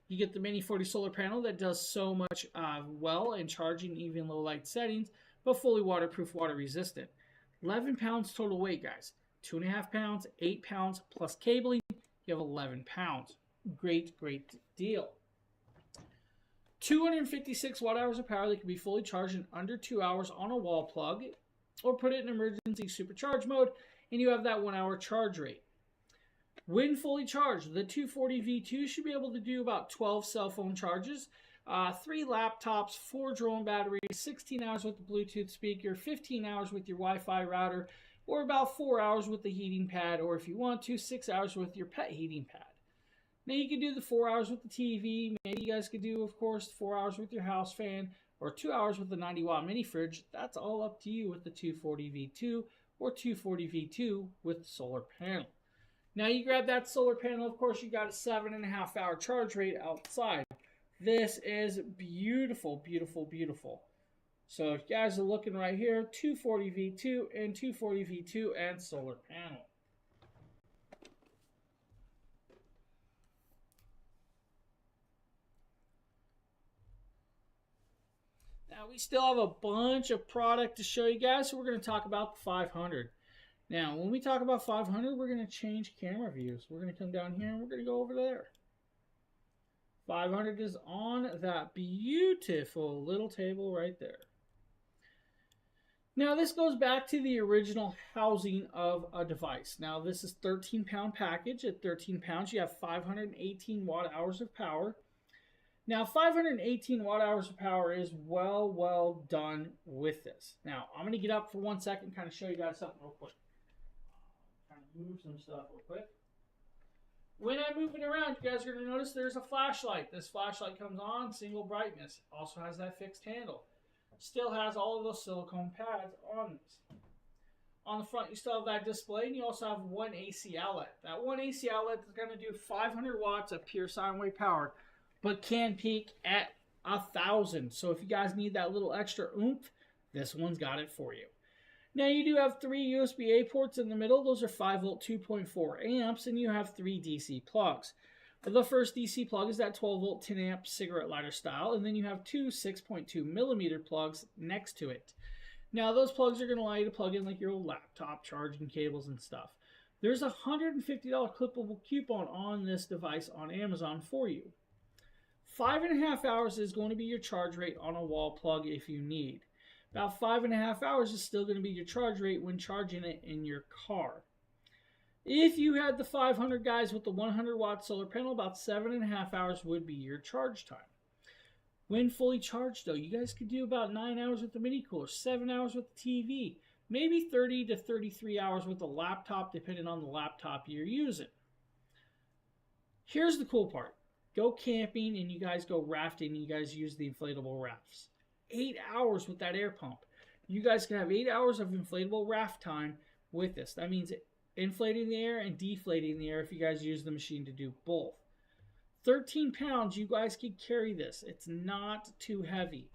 You get the mini 40 solar panel that does so much well in charging even low light settings, but fully waterproof, water resistant. 11 pounds total weight, guys. 2.5 pounds, 8 pounds plus cabling. You have 11 pounds. Great deal. 256 watt hours of power that can be fully charged in under 2 hours on a wall plug, or put it in emergency supercharge mode, and you have that 1 hour charge rate. When fully charged, the 240 V2 should be able to do about 12 cell phone charges, 3 laptops, 4 drone batteries, 16 hours with the Bluetooth speaker, 15 hours with your Wi-Fi router, or about 4 hours with the heating pad, or if you want to, 6 hours with your pet heating pad. Now you can do the 4 hours with the TV. Maybe you guys could do, of course, 4 hours with your house fan, or 2 hours with the 90-watt mini fridge. That's all up to you with the 240 V2 or 240 V2 with solar panel. Now you grab that solar panel, of course, you got a 7.5 hour charge rate outside. This is beautiful, beautiful, beautiful. So if you guys are looking right here, 240 V2 and 240 V2 and solar panel. Now we still have a bunch of product to show you guys, so we're going to talk about the 500. Now, when we talk about 500, we're going to change camera views. We're going to come down here and we're going to go over there. 500 is on that beautiful little table right there. Now, this goes back to the original housing of a device. Now, this is 13-pound package. At 13 pounds, you have 518 watt hours of power. Now, 518 watt hours of power is well done with this. Now, I'm going to get up for 1 second, kind of show you guys something real quick. Kind of move some stuff real quick. When I move it around, you guys are going to notice there's a flashlight. This flashlight comes on, single brightness. Also has that fixed handle. Still has all of those silicone pads on this. On the front, you still have that display, and you also have one AC outlet. That one AC outlet is going to do 500 watts of pure sine wave power, but can peak at 1,000. So if you guys need that little extra oomph, this one's got it for you. Now you do have 3 USB-A ports in the middle. Those are 5 volt 2.4 amps, and you have 3 DC plugs. The first DC plug is that 12 volt 10 amp cigarette lighter style, and then you have 2 6.2 millimeter plugs next to it. Now those plugs are going to allow you to plug in like your old laptop charging cables and stuff. There's a $150 clippable coupon on this device on Amazon for you. 5.5 hours is going to be your charge rate on a wall plug if you need. About 5.5 hours is still going to be your charge rate when charging it in your car. If you had the 500 guys with the 100 watt solar panel, about 7.5 hours would be your charge time. When fully charged though, you guys could do about 9 hours with the mini cooler, 7 hours with the TV, maybe 30 to 33 hours with the laptop depending on the laptop you're using. Here's the cool part. Go camping and you guys go rafting and you guys use the inflatable rafts. 8 hours with that air pump. You guys can have 8 hours of inflatable raft time with this. That means inflating the air and deflating the air if you guys use the machine to do both. 13 pounds, you guys can carry this. It's not too heavy.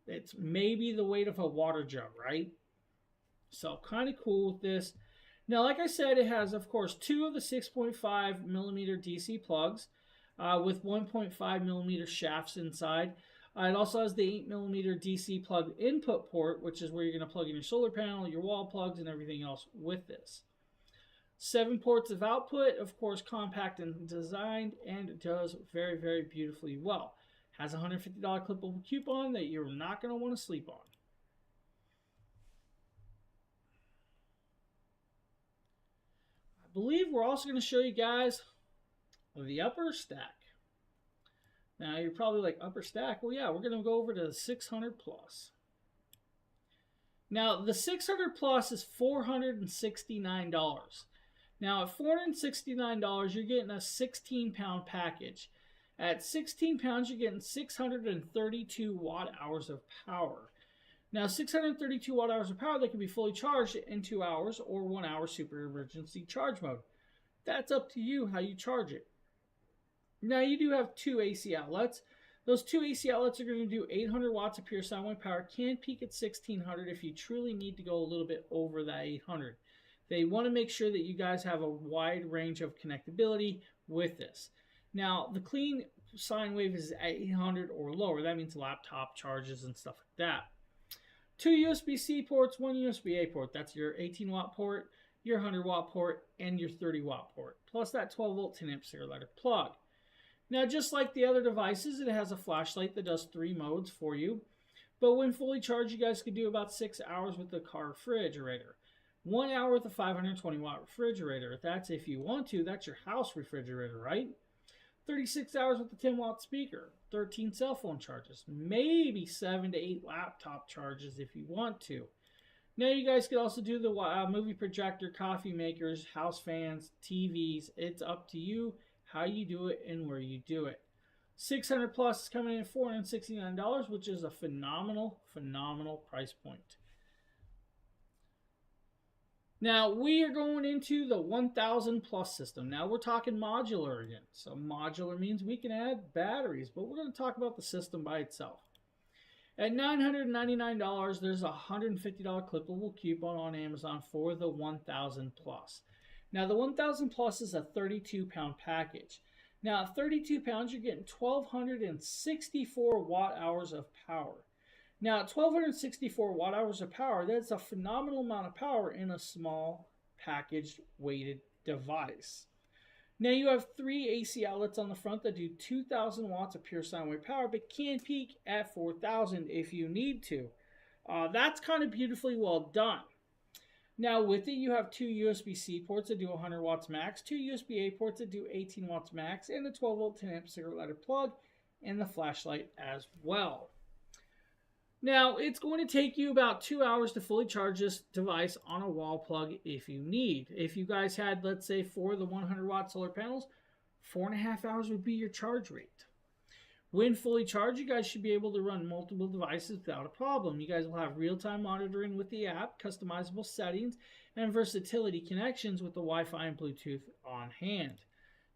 It's maybe the weight of a water jug, right? So kind of cool with this. Now, like I said, it has, of course, 2 of the 6.5 millimeter DC plugs with 1.5 millimeter shafts inside. It also has the 8 millimeter DC plug input port, which is where you're going to plug in your solar panel, your wall plugs, and everything else with this. 7 ports of output, of course, compact and designed, and does very beautifully well. Has a $150 clippable coupon that you're not going to want to sleep on. I believe we're also going to show you guys the upper stack. Now you're probably like, upper stack? Well, yeah, we're going to go over to the 600 plus. Now the 600 plus is $469. Now at $469, you're getting a 16-pound package. At 16 pounds, you're getting 632 watt hours of power. Now 632 watt hours of power, that can be fully charged in 2 hours or 1 hour super emergency charge mode. That's up to you how you charge it. Now you do have 2 AC outlets. Those 2 AC outlets are going to do 800 watts of pure sine wave power. Can peak at 1600 if you truly need to go a little bit over that 800. They want to make sure that you guys have a wide range of connectability with this. Now, the clean sine wave is at 800 or lower. That means laptop charges and stuff like that. 2 USB-C ports, 1 USB-A port. That's your 18 watt port, your 100 watt port, and your 30 watt port. Plus that 12 volt 10 amp cigarette lighter plug. Now, just like the other devices, it has a flashlight that does 3 modes for you. But when fully charged, you guys could do about 6 hours with the car refrigerator. 1 hour with a 520 watt refrigerator. That's if you want to. That's your house refrigerator, right? 36 hours with the 10 watt speaker. 13 cell phone charges. Maybe 7 to 8 laptop charges if you want to. Now you guys could also do the movie projector, coffee makers, house fans, TVs. It's up to you how you do it and where you do it. 600 plus is coming in at $469, which is a phenomenal price point. Now we are going into the 1000 plus system. Now we're talking modular again. So modular means we can add batteries, but we're going to talk about the system by itself. At $999, there's a $150 clippable coupon on Amazon for the 1000 plus. Now the 1000 plus is a 32-pound package. Now at 32 pounds, you're getting 1264 watt hours of power. Now at 1264 watt hours of power, that's a phenomenal amount of power in a small packaged weighted device. Now you have 3 AC outlets on the front that do 2000 watts of pure sine wave power, but can peak at 4000 if you need to. That's kind of beautifully well done. Now with it, you have 2 USB-C ports that do 100 watts max, 2 USB-A ports that do 18 watts max, and a 12 volt 10 amp cigarette lighter plug, and the flashlight as well. Now, it's going to take you about 2 hours to fully charge this device on a wall plug if you need. If you guys had, let's say, 4 of the 100 watt solar panels, 4.5 hours would be your charge rate. When fully charged, you guys should be able to run multiple devices without a problem. You guys will have real-time monitoring with the app, customizable settings, and versatility connections with the Wi-Fi and Bluetooth on hand.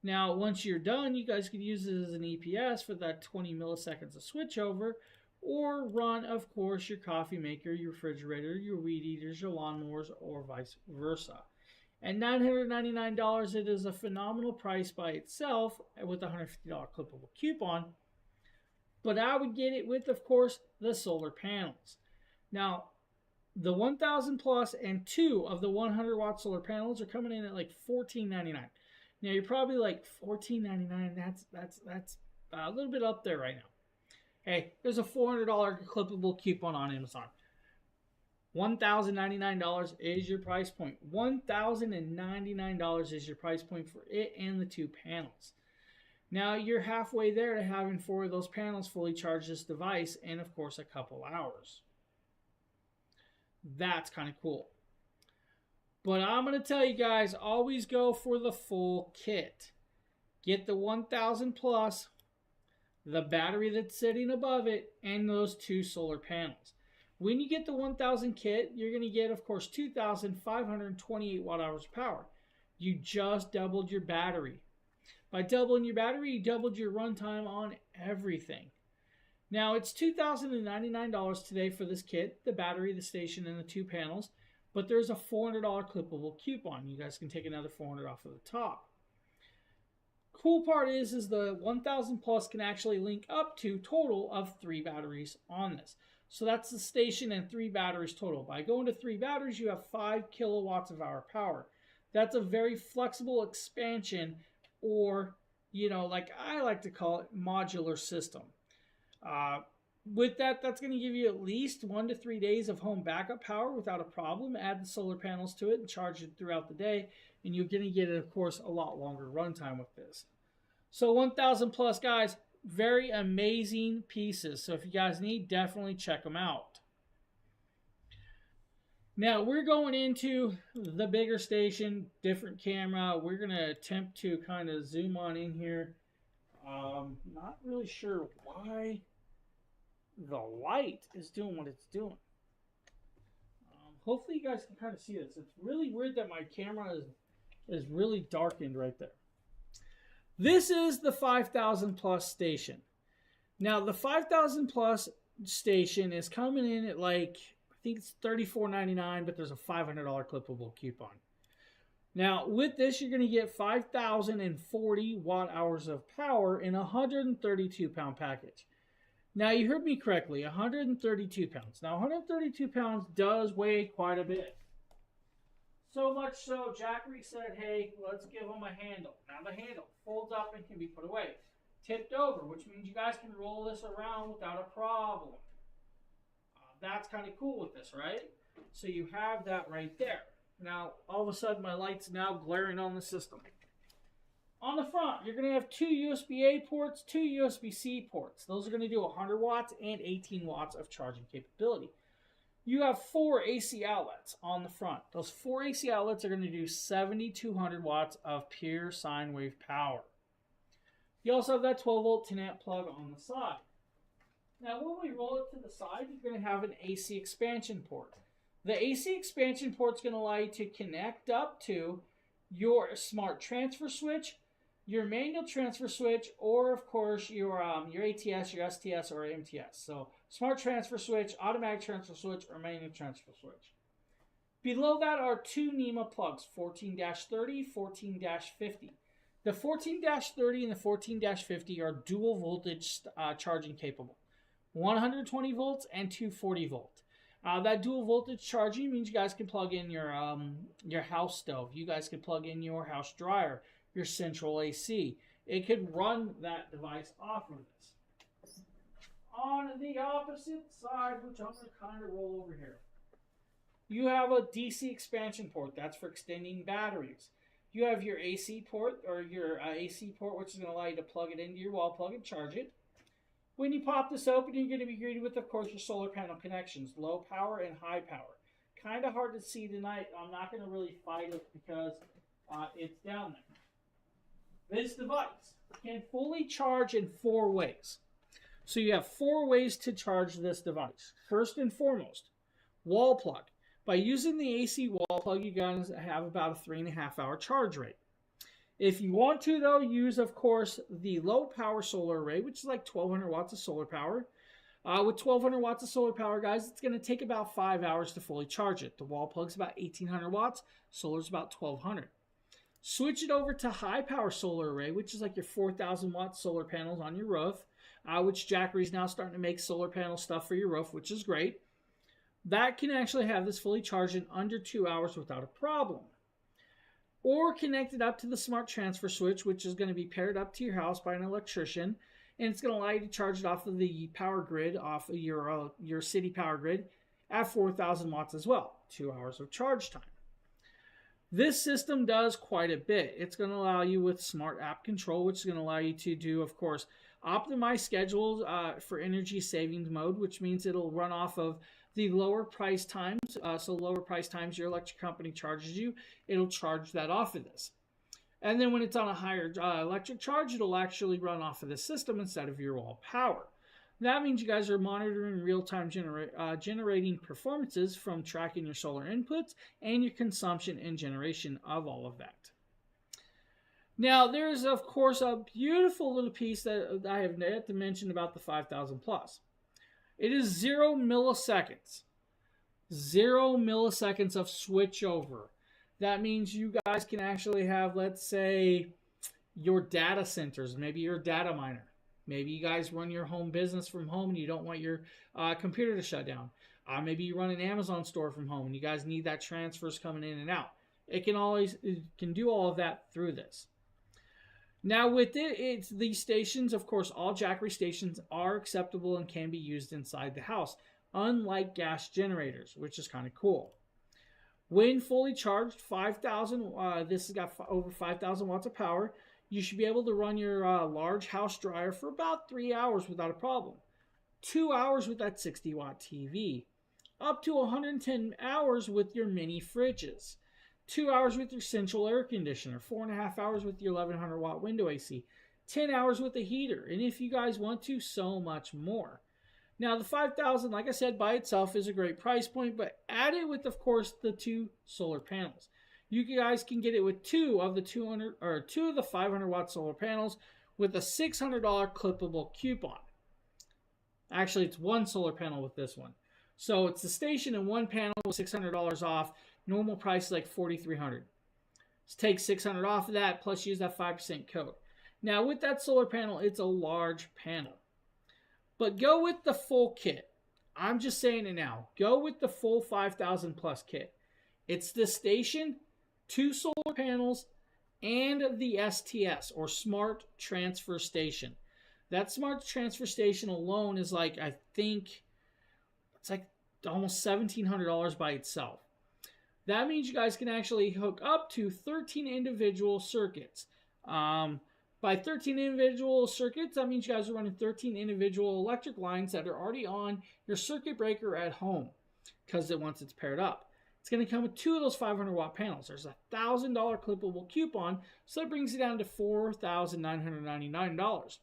Now, once you're done, you guys could use it as an EPS for that 20 milliseconds of switchover, or run, of course, your coffee maker, your refrigerator, your weed eaters, your lawnmowers, or vice versa. At $999, it is a phenomenal price by itself with a $150 clippable coupon. But I would get it with, of course, the solar panels. Now, the 1000 plus and 2 of the 100 watt solar panels are coming in at like $14.99. Now you're probably like $14.99. That's a little bit up there right now. Hey, there's a $400 clippable coupon on Amazon. $1,099 is your price point. $1,099 is your price point for it and the 2 panels. Now you're halfway there to having 4 of those panels fully charge this device in, of course, a couple hours. That's kind of cool. But I'm going to tell you guys, always go for the full kit. Get the 1000 plus, the battery that's sitting above it, and those 2 solar panels. When you get the 1000 kit, you're going to get, of course, 2,528 watt hours of power. You just doubled your battery. By doubling your battery, you doubled your runtime on everything. Now, it's $2,099 today for this kit, the battery, the station, and the 2 panels, but there's a $400 clippable coupon. You guys can take another $400 off of the top. Cool part is the 1000 plus can actually link up to total of 3 batteries on this. So that's the station and 3 batteries total. By going to 3 batteries, you have 5 kilowatts of hour power. That's a very flexible expansion, or, like I like to call it, modular system. With that, that's going to give you at least 1 to 3 days of home backup power without a problem. Add the solar panels to it and charge it throughout the day, and you're going to get, of course, a lot longer runtime with this. So 1000 plus, guys, very amazing pieces. So if you guys need, definitely check them out. Now we're going into the bigger station, different camera. We're going to attempt to kind of zoom on in here. Not really sure why the light is doing what it's doing. Hopefully you guys can kind of see this. It's really weird that my camera is really darkened right there. This is the 5000 plus station. Now the 5000 plus station is coming in at like, I think it's $34.99, but there's a $500 clippable coupon. Now with this, you're going to get 5,040 watt hours of power in a 132 pound package. Now you heard me correctly, 132 pounds. Now 132 pounds does weigh quite a bit. So much so, Jackery said, hey, let's give them a handle. Now the handle folds up and can be put away. Tipped over, which means you guys can roll this around without a problem. That's kind of cool with this, right? So you have that right there. Now, all of a sudden, my light's now glaring on the system. On the front, you're going to have 2 USB-A ports, 2 USB-C ports. Those are going to do 100 watts and 18 watts of charging capability. You have 4 AC outlets on the front. Those 4 AC outlets are going to do 7,200 watts of pure sine wave power. You also have that 12-volt 10-amp plug on the side. Now, when we roll it to the side, you're going to have an AC expansion port. The AC expansion port is going to allow you to connect up to your smart transfer switch, your manual transfer switch, or of course your ATS, your STS, or MTS. So smart transfer switch, automatic transfer switch, or manual transfer switch. Below that are 2 NEMA plugs, 14-30, 14-50. The 14-30 and the 14-50 are dual voltage charging capable. 120 volts and 240 volt. That dual voltage charging means you guys can plug in your house stove. You guys can plug in your house dryer, your central AC. It could run that device off of this. On the opposite side, which I'm going to kind of roll over here, you have a DC expansion port. That's for extending batteries. You have your AC port, or your AC port, which is going to allow you to plug it into your wall plug and charge it. When you pop this open, you're going to be greeted with, of course, your solar panel connections, low power and high power. Kind of hard to see tonight. I'm not going to really fight it because it's down there. This device can fully charge in 4 ways. So you have 4 ways to charge this device. First and foremost, wall plug. By using the AC wall plug, you guys have about a 3.5-hour charge rate. If you want to, though, use, of course, the low power solar array, which is like 1,200 watts of solar power. With 1,200 watts of solar power, guys, it's going to take about 5 hours to fully charge it. The wall plug's about 1,800 watts. Solar's about 1,200. Switch it over to high power solar array, which is like your 4,000 watt solar panels on your roof, which Jackery is now starting to make solar panel stuff for your roof, which is great. That can actually have this fully charged in under 2 hours without a problem. Or connect it up to the smart transfer switch, which is going to be paired up to your house by an electrician, and it's going to allow you to charge it off of the power grid, off of your city power grid, at 4,000 watts as well. 2 hours of charge time. This system does quite a bit. It's going to allow you with smart app control, which is going to allow you to do, of course, optimize schedules for energy savings mode, which means it'll run off of the lower price times. So lower price times your electric company charges you, it'll charge that off of this. And then when it's on a higher electric charge, it'll actually run off of the system instead of your wall power. That means you guys are monitoring real-time generating performances from tracking your solar inputs and your consumption and generation of all of that. Now, there's, of course, a beautiful little piece that I have yet to mention about the 5000 Plus. It is 0 milliseconds. 0 milliseconds of switchover. That means you guys can actually have, let's say, your data centers, maybe your data miner. Maybe you guys run your home business from home and you don't want your computer to shut down. Maybe you run an Amazon store from home and you guys need that transfers coming in and out. It can do all of that through this. Now with it's these stations, of course, all Jackery stations are acceptable and can be used inside the house, unlike gas generators, which is kind of cool. When fully charged, 5,000, this has got over 5,000 watts of power. You should be able to run your large house dryer for about 3 hours without a problem. 2 hours with that 60-watt TV. Up to 110 hours with your mini fridges. 2 hours with your central air conditioner. 4.5 hours with your 1,100-watt window AC. 10 hours with the heater. And if you guys want to, so much more. Now, the 5,000, like I said, by itself is a great price point, but add it with, of course, the 2 solar panels. You guys can get it with 2 of the 200 or 2 of the 500-watt solar panels with a $600 clippable coupon. Actually, it's 1 solar panel with this one. So it's the station and 1 panel with $600 off. Normal price is like $4,300. Let's take $600 off of that, plus use that 5% code. Now, with that solar panel, it's a large panel. But go with the full kit. I'm just saying it now. Go with the full 5,000 plus kit. It's the station, 2 solar panels, and the STS, or Smart Transfer Station. That Smart Transfer Station alone is like, I think, it's like almost $1,700 by itself. That means you guys can actually hook up to 13 individual circuits. By 13 individual circuits, that means you guys are running 13 individual electric lines that are already on your circuit breaker at home, because once it's paired up. It's going to come with 2 of those 500-watt panels. There's a $1,000 clippable coupon, so that brings it down to $4,999.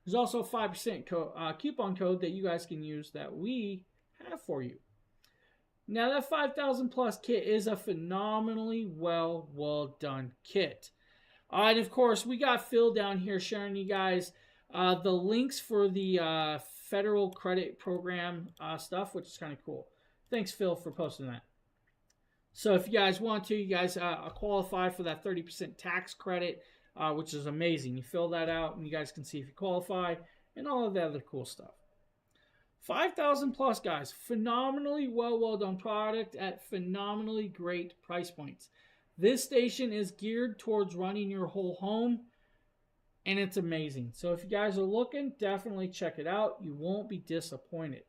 There's also a 5% coupon code that you guys can use that we have for you. Now, that 5,000 plus kit is a phenomenally well done kit. And of course, we got Phil down here sharing you guys the links for the federal credit program stuff, which is kind of cool. Thanks, Phil, for posting that. So if you guys want to, you guys qualify for that 30% tax credit, which is amazing. You fill that out and you guys can see if you qualify and all of the other cool stuff. 5,000 plus, guys. Phenomenally well done product at phenomenally great price points. This station is geared towards running your whole home, and it's amazing. So if you guys are looking, definitely check it out. You won't be disappointed.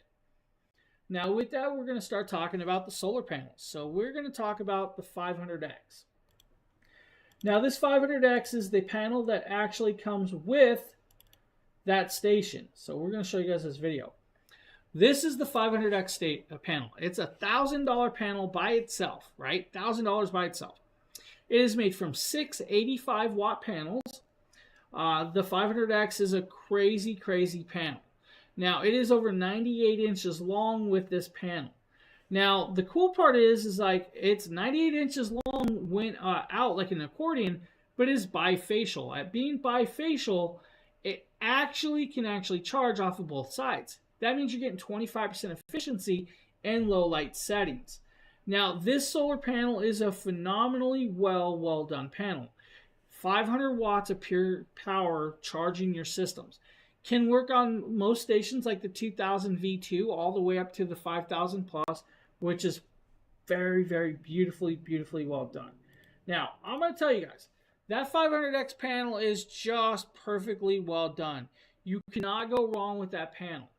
Now with that, we're going to start talking about the solar panels. So we're going to talk about the 500X. Now this 500X is the panel that actually comes with that station. So we're going to show you guys this video. This is the 500X panel. It's a $1,000 panel by itself, right? $1,000 by itself. It is made from 6 85-watt panels. The 500X is a crazy, crazy panel. Now, it is over 98 inches long with this panel. Now, the cool part is like it's 98 inches long, went out like an accordion, but is bifacial. At being bifacial, it can charge off of both sides. That means you're getting 25% efficiency and low light settings. Now, this solar panel is a phenomenally well done panel. 500 watts of pure power charging your systems. Can work on most stations like the 2000 V2 all the way up to the 5000 plus, which is very, very beautifully well done. Now, I'm going to tell you guys, that 500X panel is just perfectly well done. You cannot go wrong with that panel.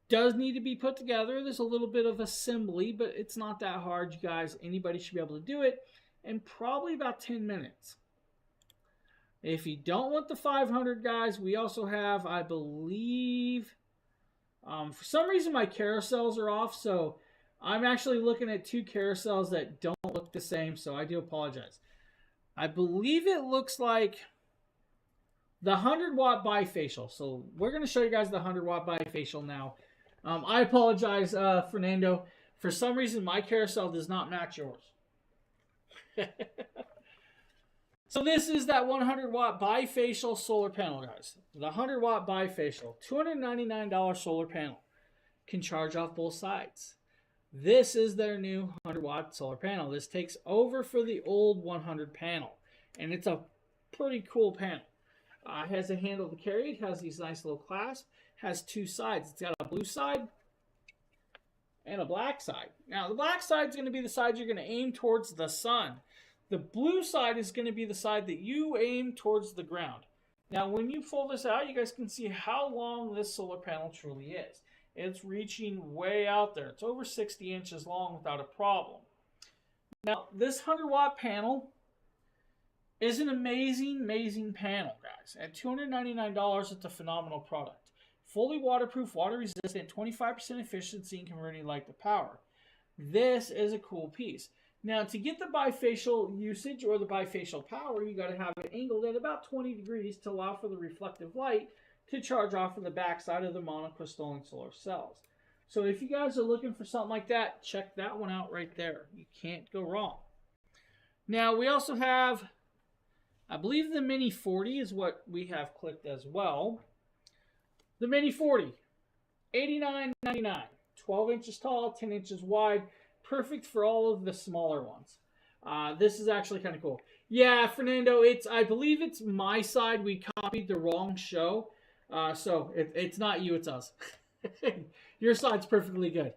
Does need to be put together. There's a little bit of assembly, but it's not that hard, you guys. Anybody should be able to do it in probably about 10 minutes. If you don't want the 500, guys, we also have, I believe, for some reason my carousels are off, so I'm actually looking at two carousels that don't look the same, so I do apologize. I believe it looks like the 100-watt bifacial. So we're going to show you guys the 100-watt bifacial now. I apologize, Fernando. For some reason, my carousel does not match yours. So this is that 100-watt bifacial solar panel, guys. The 100-watt bifacial, $299 solar panel. Can charge off both sides. This is their new 100-watt solar panel. This takes over for the old 100 panel. And it's a pretty cool panel. It has a handle to carry. It has these nice little clasps. Has two sides. It's got a blue side and a black side. Now, the black side is going to be the side you're going to aim towards the sun. The blue side is going to be the side that you aim towards the ground. Now, when you pull this out, you guys can see how long this solar panel truly is. It's reaching way out there. It's over 60 inches long without a problem. Now, this 100-watt panel is an amazing panel, guys. At $299, it's a phenomenal product. Fully waterproof, water resistant, 25% efficiency in converting light to power. This is a cool piece. Now, to get the bifacial usage or the bifacial power, you got to have it angled at about 20 degrees to allow for the reflective light to charge off of the backside of the monocrystalline solar cells. So if you guys are looking for something like that, check that one out right there. You can't go wrong. Now, we also have, I believe the Mini 40 is what we have clicked as well. The Mini 40, $89.99, 12 inches tall, 10 inches wide, perfect for all of the smaller ones. This is actually kind of cool. Yeah, Fernando, I believe it's my side. We copied the wrong show, so it's not you, it's us. Your side's perfectly good.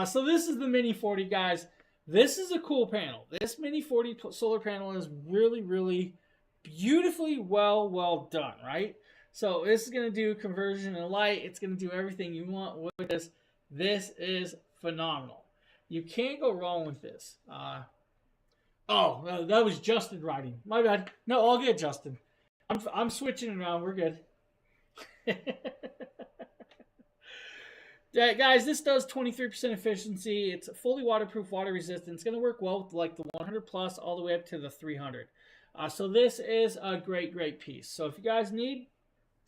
So this is the Mini 40, guys. This is a cool panel. This Mini 40 solar panel is really beautifully well done, right? So this is going to do conversion and light. It's going to do everything you want with this. This is phenomenal. You can't go wrong with this. Oh, that was Justin writing. My bad. No, all good, Justin. I'm switching around. We're good. Yeah, guys, this does 23% efficiency. It's fully waterproof, water resistant. It's going to work well with like the 100 plus all the way up to the 300. So this is a great piece. So if you guys need,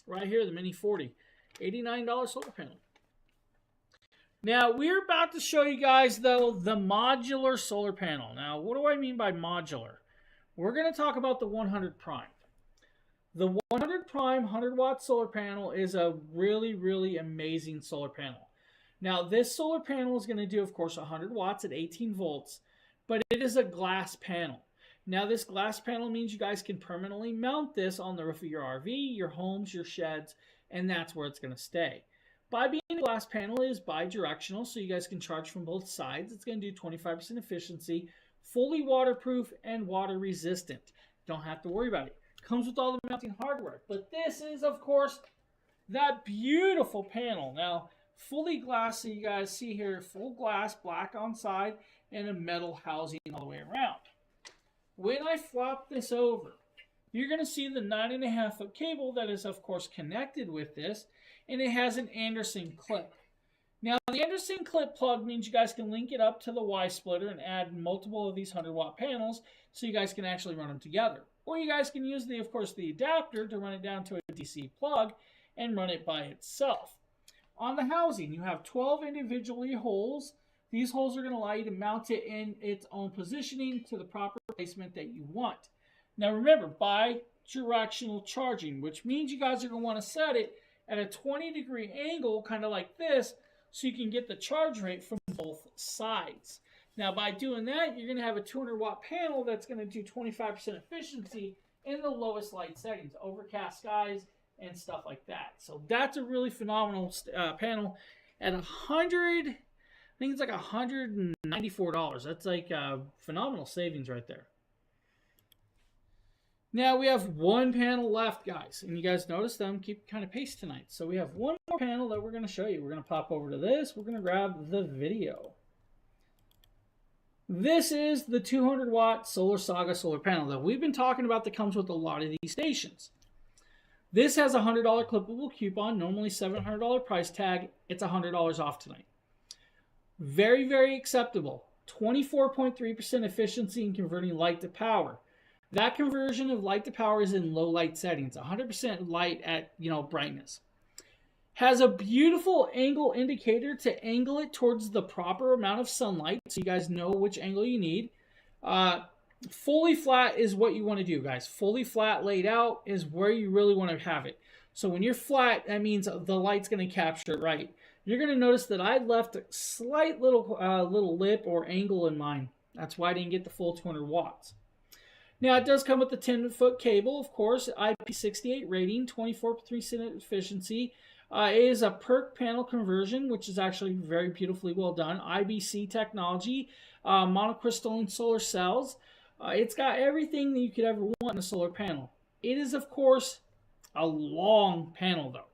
right here, the Mini 40, $89 solar panel. Now, we're about to show you guys, though, the modular solar panel. Now, what do I mean by modular? We're going to talk about the 100 prime. The 100 prime 100-watt solar panel is a really amazing solar panel. Now, this solar panel is going to do, of course, 100 watts at 18 volts, but it is a glass panel. Now, this glass panel means you guys can permanently mount this on the roof of your RV, your homes, your sheds, and that's where it's going to stay. By being a glass panel, it is bi-directional, so you guys can charge from both sides. It's going to do 25% efficiency, fully waterproof, and water resistant. Don't have to worry about it. Comes with all the mounting hardware. But this is, of course, that beautiful panel. Now, fully glass, so you guys see here, full glass, black on side, and a metal housing all the way around. When I flop this over, you're going to see the 9.5-foot cable that is, of course, connected with this, and it has an Anderson clip. Now, the Anderson clip plug means you guys can link it up to the Y splitter and add multiple of these 100-watt panels so you guys can actually run them together. Or you guys can use, of course, the adapter to run it down to a DC plug and run it by itself. On the housing, you have 12 individually holes. These holes are going to allow you to mount it in its own positioning to the proper placement that you want. Now remember, bi-directional charging, which means you guys are going to want to set it at a 20-degree angle, kind of like this, so you can get the charge rate from both sides. Now by doing that, you're going to have a 200-watt panel that's going to do 25% efficiency in the lowest light settings, overcast skies and stuff like that. So that's a really phenomenal panel at I think it's like $194. That's like a phenomenal savings right there. Now we have one panel left, guys. And you guys notice that I'm keeping kind of pace tonight. So we have one more panel that we're going to show you. We're going to pop over to this. We're going to grab the video. This is the 200-watt Solar Saga solar panel that we've been talking about that comes with a lot of these stations. This has a $100 clippable coupon, normally $700 price tag. It's $100 off tonight. Very, very acceptable. 24.3% efficiency in converting light to power. That conversion of light to power is in low light settings, 100% light at, brightness. Has a beautiful angle indicator to angle it towards the proper amount of sunlight, so you guys know which angle you need. Fully flat is what you want to do, guys. Fully flat laid out is where you really want to have it. So when you're flat, that means the light's going to capture it right. You're going to notice that I left a slight little lip or angle in mine. That's why I didn't get the full 200 watts. Now, it does come with the 10-foot cable, of course, IP68 rating, 24% efficiency. It is a PERC panel conversion, which is actually very beautifully well done. IBC technology, monocrystalline solar cells. It's got everything that you could ever want in a solar panel. It is, of course, a long panel, though.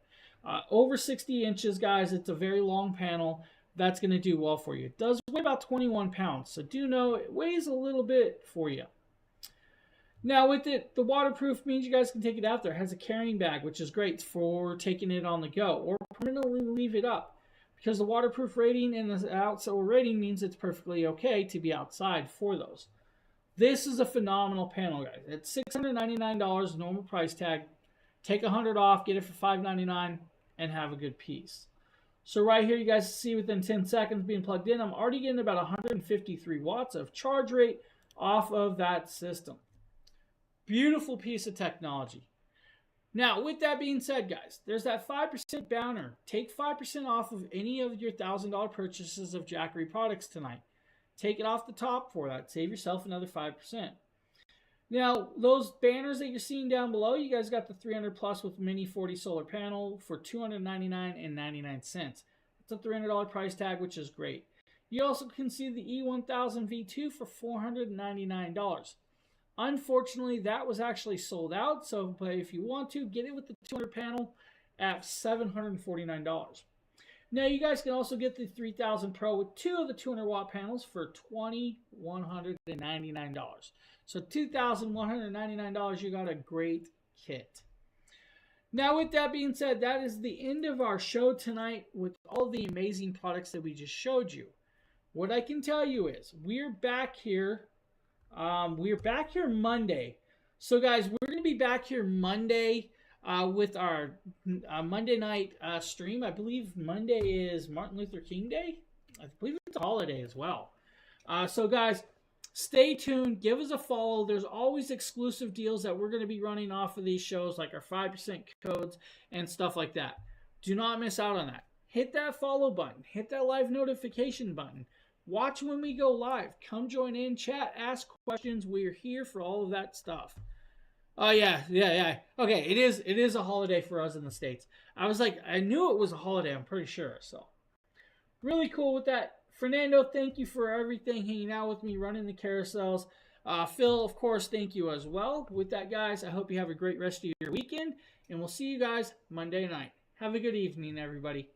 Over 60 inches, guys. It's a very long panel. That's going to do well for you. It does weigh about 21 pounds, so do know it weighs a little bit for you. Now with it, the waterproof means you guys can take it out there. It has a carrying bag, which is great for taking it on the go or permanently leave it up. Because the waterproof rating and the outside rating means it's perfectly okay to be outside for those. This is a phenomenal panel, guys. It's $699 normal price tag. Take $100 off, get it for $599, and have a good piece. So right here, you guys see within 10 seconds being plugged in, I'm already getting about 153 watts of charge rate off of that system. Beautiful piece of technology. Now, with that being said, guys, there's that 5% banner. Take 5% off of any of your $1,000 purchases of Jackery products tonight. Take it off the top for that. Save yourself another 5%. Now, those banners that you're seeing down below, you guys got the 300 plus with mini 40 solar panel for $299.99. It's a $300 price tag, which is great. You also can see the E1000 V2 for $499. Unfortunately, that was actually sold out, so but if you want to, get it with the 200 panel at $749. Now, you guys can also get the 3000 Pro with two of the 200 watt panels for $2,199. So $2,199, you got a great kit. Now, with that being said, that is the end of our show tonight with all the amazing products that we just showed you. What I can tell you is we're back here. We're back here Monday. So, guys, we're going to be back here Monday with our Monday night stream. I believe Monday is Martin Luther King Day. I believe it's a holiday as well. So, guys, stay tuned. Give us a follow. There's always exclusive deals that we're going to be running off of these shows, like our 5% codes and stuff like that. Do not miss out on that. Hit that follow button. Hit that live notification button. Watch when we go live. Come join in, chat, ask questions. We're here for all of that stuff. Oh, yeah. Okay, it is a holiday for us in the States. I was like, I knew it was a holiday, I'm pretty sure. So, really cool with that. Fernando, thank you for everything, hanging out with me, running the carousels. Phil, of course, thank you as well. With that, guys, I hope you have a great rest of your weekend, and we'll see you guys Monday night. Have a good evening, everybody.